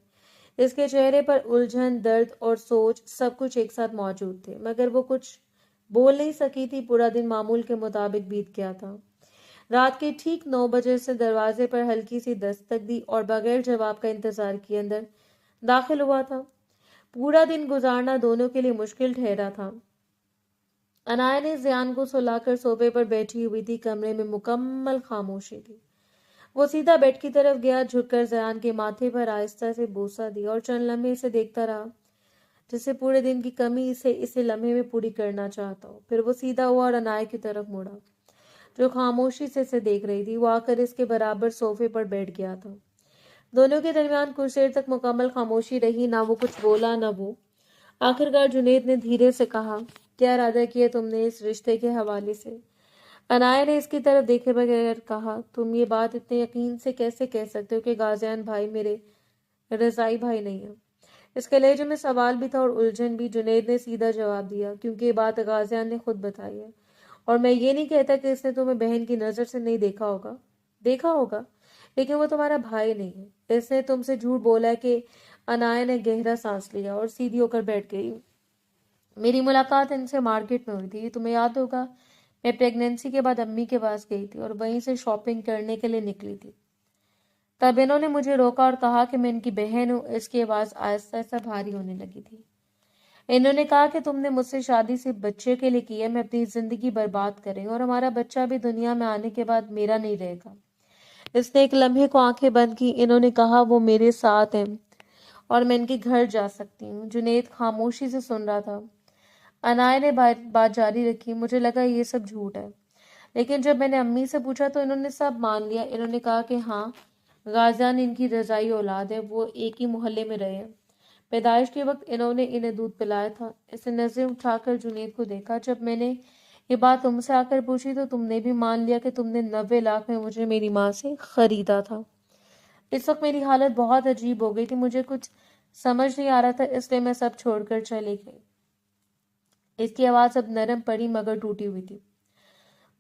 इसके चेहरे पर उलझन, दर्द और सोच सब कुछ एक साथ मौजूद थे, मगर वो कुछ बोल नहीं सकी थी। पूरा दिन मामूल के मुताबिक बीत गया था। रात के ठीक 9 बजे से दरवाजे पर हल्की सी दस्तक दी और बगैर जवाब का इंतजार किए अंदर दाखिल हुआ था। पूरा दिन गुजारना दोनों के लिए मुश्किल ठहरा था। अनाया ने ज़ियान को सुलाकर सोफे पर बैठी हुई थी। कमरे में मुकम्मल खामोशी थी। वो सीधा बेड की तरफ गया, झुककर ज़यान के माथे पर आहिस्ता से बोसा दिया और चंद लम्हे इसे देखता रहा, जैसे पूरे दिन की कमी इसे लम्हे में पूरी करना चाहता हो। फिर वो सीधा हुआ और अनाया की तरफ मुड़ा, जो खामोशी से इसे देख रही थी। वो आकर इसके बराबर सोफे पर बैठ गया था। दोनों के दरमियान कुछ देर तक मुकम्मल खामोशी रही। ना वो कुछ बोला, ना वो। आखिरकार जुनेद ने धीरे से कहा, क्या इरादा किया तुमने इस रिश्ते के हवाले से? अनाया ने इसकी तरफ देखे बगैर कहा, तुम ये बात इतने यकीन से कैसे कह सकते हो कि गाजियान भाई मेरे रजाई भाई नहीं है? इसके लहजे में सवाल भी था और उलझन भी। जुनेद ने सीधा जवाब दिया, क्योंकि ये बात गाजियान ने खुद बताई है, और मैं ये नहीं कहता कि इसने तुम्हें बहन की नजर से नहीं देखा होगा, लेकिन वो तुम्हारा भाई नहीं है। इसने तुमसे झूठ बोला है कि अनाया ने गहरा सांस लिया और सीधी होकर बैठ गई। मेरी मुलाकात इनसे मार्केट में हुई थी, तुम्हें याद होगा। मैं प्रेगनेंसी के बाद अम्मी के पास गई थी और वहीं से शॉपिंग करने के लिए निकली थी। तब इन्होंने मुझे रोका और कहा कि मैं इनकी बहन हूँ। इसकी आवाज आहिस्ता आहिस्ता भारी होने लगी थी। इन्होंने कहा कि तुमने मुझसे शादी सिर्फ बच्चे के लिए की है, मैं अपनी जिंदगी बर्बाद करें और हमारा बच्चा भी दुनिया में आने के बाद मेरा नहीं रहेगा। इसने एक लम्हे को आंखें बंद की। इन्होंने कहा वो मेरे साथ हैं और मैं इनके घर जा सकती हूँ। जुनेद खामोशी से सुन रहा था। अनाया ने बात जारी रखी, मुझे लगा ये सब झूठ है, लेकिन जब मैंने अम्मी से पूछा तो इन्होंने सब मान लिया। इन्होंने कहा कि हाँ, गाजियान इनकी रजाई औलाद है, वो एक ही मोहल्ले में रहे हैं। पैदाइश के वक्त इन्होंने इन्हें दूध पिलाया था। इसने नजरें उठाकर जुनेद को देखा। जब मैंने ये बात तुमसे आकर पूछी तो तुमने भी मान लिया कि तुमने 90 लाख में मुझे मेरी माँ से खरीदा था। इस वक्त मेरी हालत बहुत अजीब हो गई थी, मुझे कुछ समझ नहीं आ रहा था, इसलिए मैं सब छोड़कर चली गई। इसकी आवाज अब नरम पड़ी मगर टूटी हुई थी।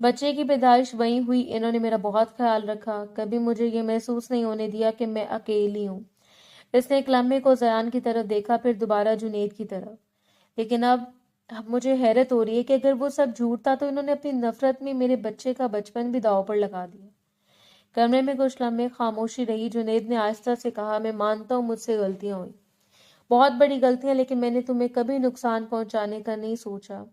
बच्चे की पैदाइश वहीं हुई। इन्होंने मेरा बहुत ख्याल रखा, कभी मुझे ये महसूस नहीं होने दिया कि मैं अकेली हूँ। इसने एक लम्हे को ज़यान की तरफ देखा, फिर दोबारा जुनेद की तरफ। लेकिन अब मुझे हैरत हो रही है कि अगर वो सब झूठ था तो इन्होंने अपनी नफरत में मेरे बच्चे का बचपन भी दांव पर लगा दिया। कमरे में कुछ लम्हे खामोशी रही। जुनेद ने आहिस्ता से कहा, मैं मानता हूँ मुझसे गलतियां हुई, बहुत बड़ी गलतियां, लेकिन मैंने तुम्हें कभी नुकसान पहुंचाने का नहीं सोचा।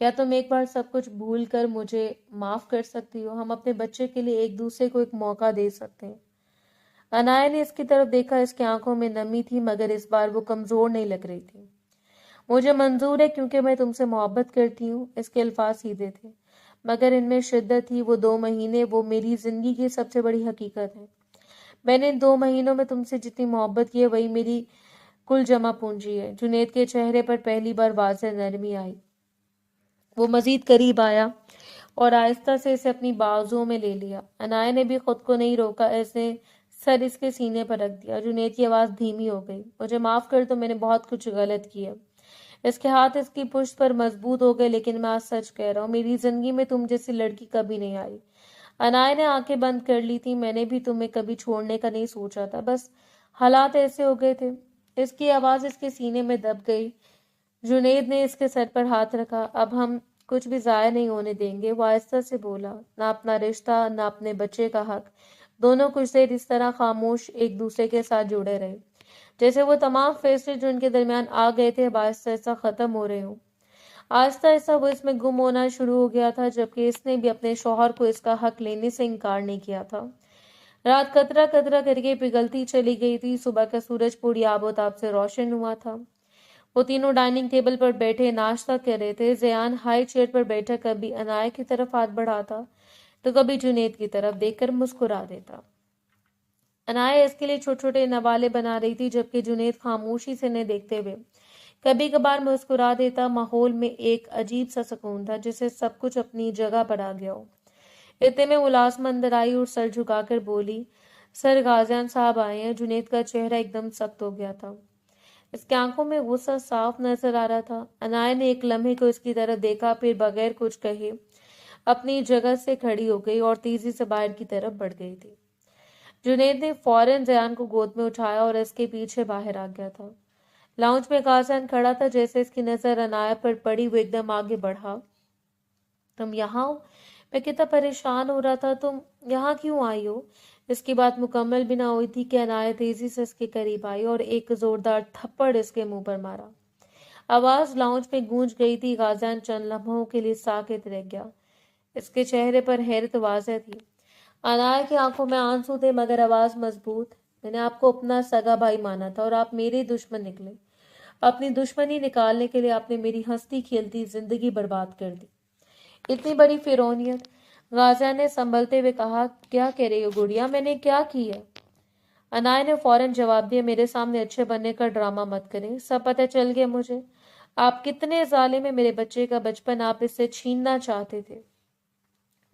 क्या तुम एक बार सब कुछ भूल कर मुझे माफ कर सकती हो? हम अपने बच्चे के लिए एक दूसरे को एक मौका दे सकते हैं। अनाया ने इसकी तरफ देखा। इसकी आंखों में नमी थी, मगर इस बार वो कमजोर नहीं लग रही थी। मुझे मंजूर है, क्योंकि मैं तुमसे मोहब्बत करती हूँ। इसके अल्फाज सीधे थे, मगर इनमें शिद्दत थी। वो 2 महीने वो मेरी जिंदगी की सबसे बड़ी हकीकत है। मैंने इन 2 महीनों में तुमसे जितनी मोहब्बत की है वही मेरी कुल जमा पूंजी है। जुनेद के चेहरे पर पहली बार वाज़ेह नरमी आई। वो मजीद करीब आया और आहिस्ता से इसे अपनी बाजुओं में ले लिया। अनाया ने भी खुद को नहीं रोका, ऐसे सर इसके सीने पर रख दिया। जुनेद की आवाज धीमी हो गई, मुझे माफ कर दो, मैंने बहुत कुछ गलत किया। इसके हाथ इसकी पुश्त पर मजबूत हो गए, लेकिन मैं आज सच कह रहा हूँ, मेरी जिंदगी में तुम जैसी लड़की कभी नहीं आई। अनाया ने आंखें बंद कर ली थी। मैंने भी तुम्हें कभी छोड़ने का नहीं सोचा था, बस हालात ऐसे हो गए थे। इसकी आवाज इसके सीने में दब गई। जुनेद ने इसके सर पर हाथ रखा। अब हम कुछ भी जाया नहीं होने देंगे, वो आहिस्ता से बोला। ना अपना रिश्ता, ना अपने बच्चे का हक। दोनों कुछ देर इस तरह खामोश एक दूसरे के साथ जुड़े रहे, जैसे वो तमाम फैसले जो इनके दरमियान आ गए थे अब आहिस्ता आहिस्ता खत्म हो रहे हों। आहिस्ता आहिस्ता वो इसमें गुम होना शुरू हो गया था, जबकि इसने भी अपने शौहर को इसका हक लेने से इनकार नहीं किया था। रात कतरा कतरा करके पिघलती चली गई थी। सुबह का सूरज पूरी आबोताब से रोशन हुआ था। वो तीनों डाइनिंग टेबल पर बैठे नाश्ता कर रहे थे। ज़यान हाई चेयर पर बैठा कभी अनाया की तरफ हाथ बढ़ाता तो कभी जुनेद की तरफ देखकर मुस्कुरा देता। अनाया इसके लिए छोटे छोटे नवाले बना रही थी, जबकि जुनेद खामोशी से इन्हें देखते हुए कभी कभार मुस्कुरा देता। माहौल में एक अजीब सा सुकून था, जिससे सब कुछ अपनी जगह पर आ गया हो। इतने में मुलाजमा अंदर आई और सर झुकाकर बोली, सर गाजियान साहब आए हैं। जुनेद का चेहरा एकदम सख्त हो गया था। इसकी आंखों में गुस्सा साफ नजर आ रहा था। अनाया ने एक लम्हे को इसकी तरफ देखा, फिर बगैर कुछ कहे अपनी जगह से खड़ी हो गई और तेजी से बाहर की तरफ बढ़ गई थी। जुनेद ने फौरन ज़यान को गोद में उठाया और इसके पीछे बाहर आ गया था। लाउंज में गाजियान खड़ा था। जैसे इसकी नजर अनाया पर पड़ी, वो एकदम आगे बढ़ा। तुम यहाँ हो? मैं कितना परेशान हो रहा था, तुम यहाँ क्यों आई हो? इसकी बात मुकम्मल भी ना हुई थी कि अनाया तेजी से इसके करीब आई और एक जोरदार थप्पड़ इसके मुंह पर मारा। आवाज लाउंज में गूंज गई थी। गाजियान चंद लम्हों के लिए साकित रह गया। इसके चेहरे पर हैरत वाज़ेह थी। अनाया की आंखों में आंसू थे मगर आवाज मजबूत। मैंने आपको अपना सगा भाई माना था और आप मेरे दुश्मन निकले। अपनी दुश्मनी निकालने के लिए आपने मेरी हंसती खेलती जिंदगी बर्बाद कर दी। इतनी बड़ी फिरौनियत। गाजिया ने संभलते हुए कहा, क्या कह रही हो गुड़िया, मैंने क्या किया? अनाया ने फौरन जवाब दिया, मेरे सामने अच्छे बनने का ड्रामा मत करें, सब पता चल गया मुझे। आप कितने जालिम हैं, मेरे बच्चे का बचपन आप इससे छीनना चाहते थे।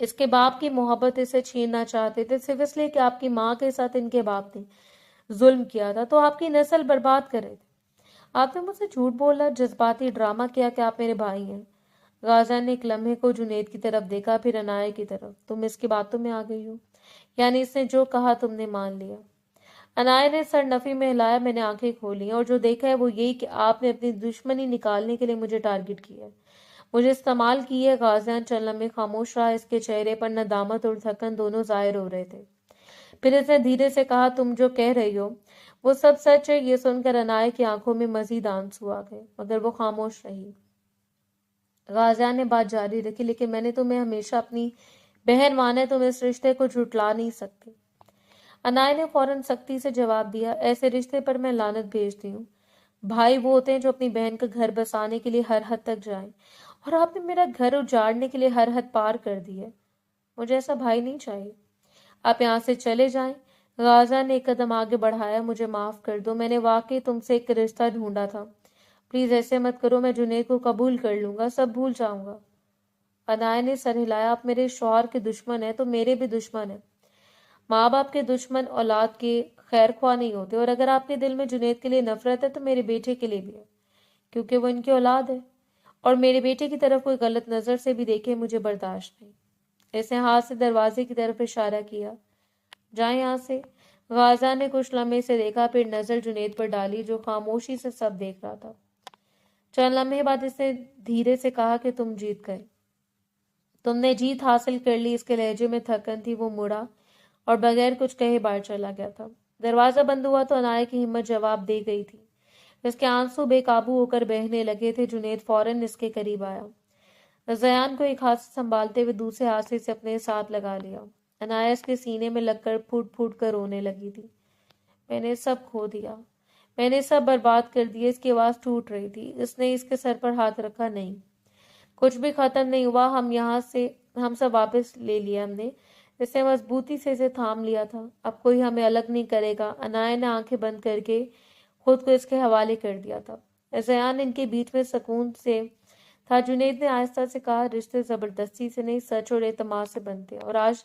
इसके बाप की मोहब्बत इसे छीनना चाहते थे सिर्फ इसलिए कि आपकी माँ के साथ इनके बाप ने जुल्म किया था, तो आपकी नस्ल बर्बाद कर रहे थे। आपने मुझसे झूठ बोला, जज्बाती ड्रामा किया कि आप मेरे भाई हैं। गाजा ने एक लम्हे को जुनेद की तरफ देखा, फिर अनाया की तरफ। तुम इसकी बातों में आ गई हो, यानी इसने जो कहा तुमने मान लिया। अनाया ने सर नफी में हिलाया। मैंने आंखें खोली और जो देखा है वो यही कि आपने अपनी दुश्मनी निकालने के लिए मुझे टारगेट किया है, मुझे इस्तेमाल की है। गाजियान चंद लम्हे खामोश रहा। इसके चेहरे पर नदामत और थकन दोनों जाहिर हो रहे थे। फिर इसने धीरे से कहा, तुम जो कह रही हो वो सब सच है। ये सुनकर अनाया की आंखों में मजीद आंसू आ गए, मगर वो खामोश रही। गाजियान ने बात जारी रखी, लेकिन मैंने तुम्हें हमेशा अपनी बहन माना है, तुम इस रिश्ते को झुटला नहीं सकते। अनाया ने फौरन सख्ती से जवाब दिया, ऐसे रिश्ते पर मैं लानत भेजती हूँ। भाई वो होते हैं जो अपनी बहन का घर बसाने के लिए हर हद तक जाएं, और आपने मेरा घर उजाड़ने के लिए हर हद पार कर दी है। मुझे ऐसा भाई नहीं चाहिए। आप यहाँ से चले जाएं। गाजा ने एक कदम आगे बढ़ाया, मुझे माफ कर दो, मैंने वाकई तुमसे एक रिश्ता ढूंढा था। प्लीज ऐसे मत करो, मैं जुनैद को कबूल कर लूंगा, सब भूल जाऊंगा। अनाया ने सर हिलाया, आप मेरे शौहर के दुश्मन है तो मेरे भी दुश्मन है। माँ बाप के दुश्मन औलाद के खैर ख्वाह नहीं होते, और अगर आपके दिल में जुनैद के लिए नफरत है तो मेरे बेटे के लिए भी है, क्योंकि वो इनकी औलाद है। और मेरे बेटे की तरफ कोई गलत नजर से भी देखे मुझे बर्दाश्त नहीं। इसने हाथ से दरवाजे की तरफ इशारा किया, जाए यहाँ से। गाजा ने कुछ लम्हे से देखा, फिर नजर जुनैद पर डाली जो खामोशी से सब देख रहा था। चंद लम्हे बाद इसने धीरे से कहा कि तुम जीत गए, तुमने जीत हासिल कर ली। इसके लहजे में थकन थी। वो मुड़ा और बगैर कुछ कहे बाहर चला गया था। दरवाजा बंद हुआ तो अनाया की हिम्मत जवाब दे गई थी। इसके आंसू बेकाबू होकर बहने लगे थे। जुनैद फौरन इसके करीब आया। जयान को एक हाथ से संभालते हुए दूसरे हाथ से इसे अपने साथ लगा लिया। अनाया इसके सीने में लगकर फूट फूट कर रोने लगी थी। मैंने सब खो दिया, मैंने सब बर्बाद कर दिया। इसकी आवाज टूट रही थी। इसने इसके सर पर हाथ रखा, नहीं, कुछ भी खत्म नहीं हुआ। हम सब वापस ले लिया हमने। इसने मजबूती से इसे थाम लिया था। अब कोई हमें अलग नहीं करेगा। अनाया ने आंखें बंद करके खुद को इसके हवाले कर दिया था। जयान इनके बीच में सुकून से था। जुनैद ने आहिस्ता से कहा, रिश्ते जबरदस्ती से नहीं, सच और एतमाद से बनते हैं, और आज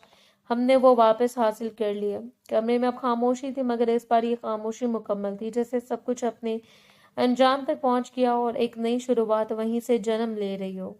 हमने वो वापस हासिल कर लिया। कमरे में अब खामोशी थी, मगर इस बार ये खामोशी मुकम्मल थी, जैसे सब कुछ अपने अंजाम तक पहुंच गया और एक नई शुरुआत वहीं से जन्म ले रही हो।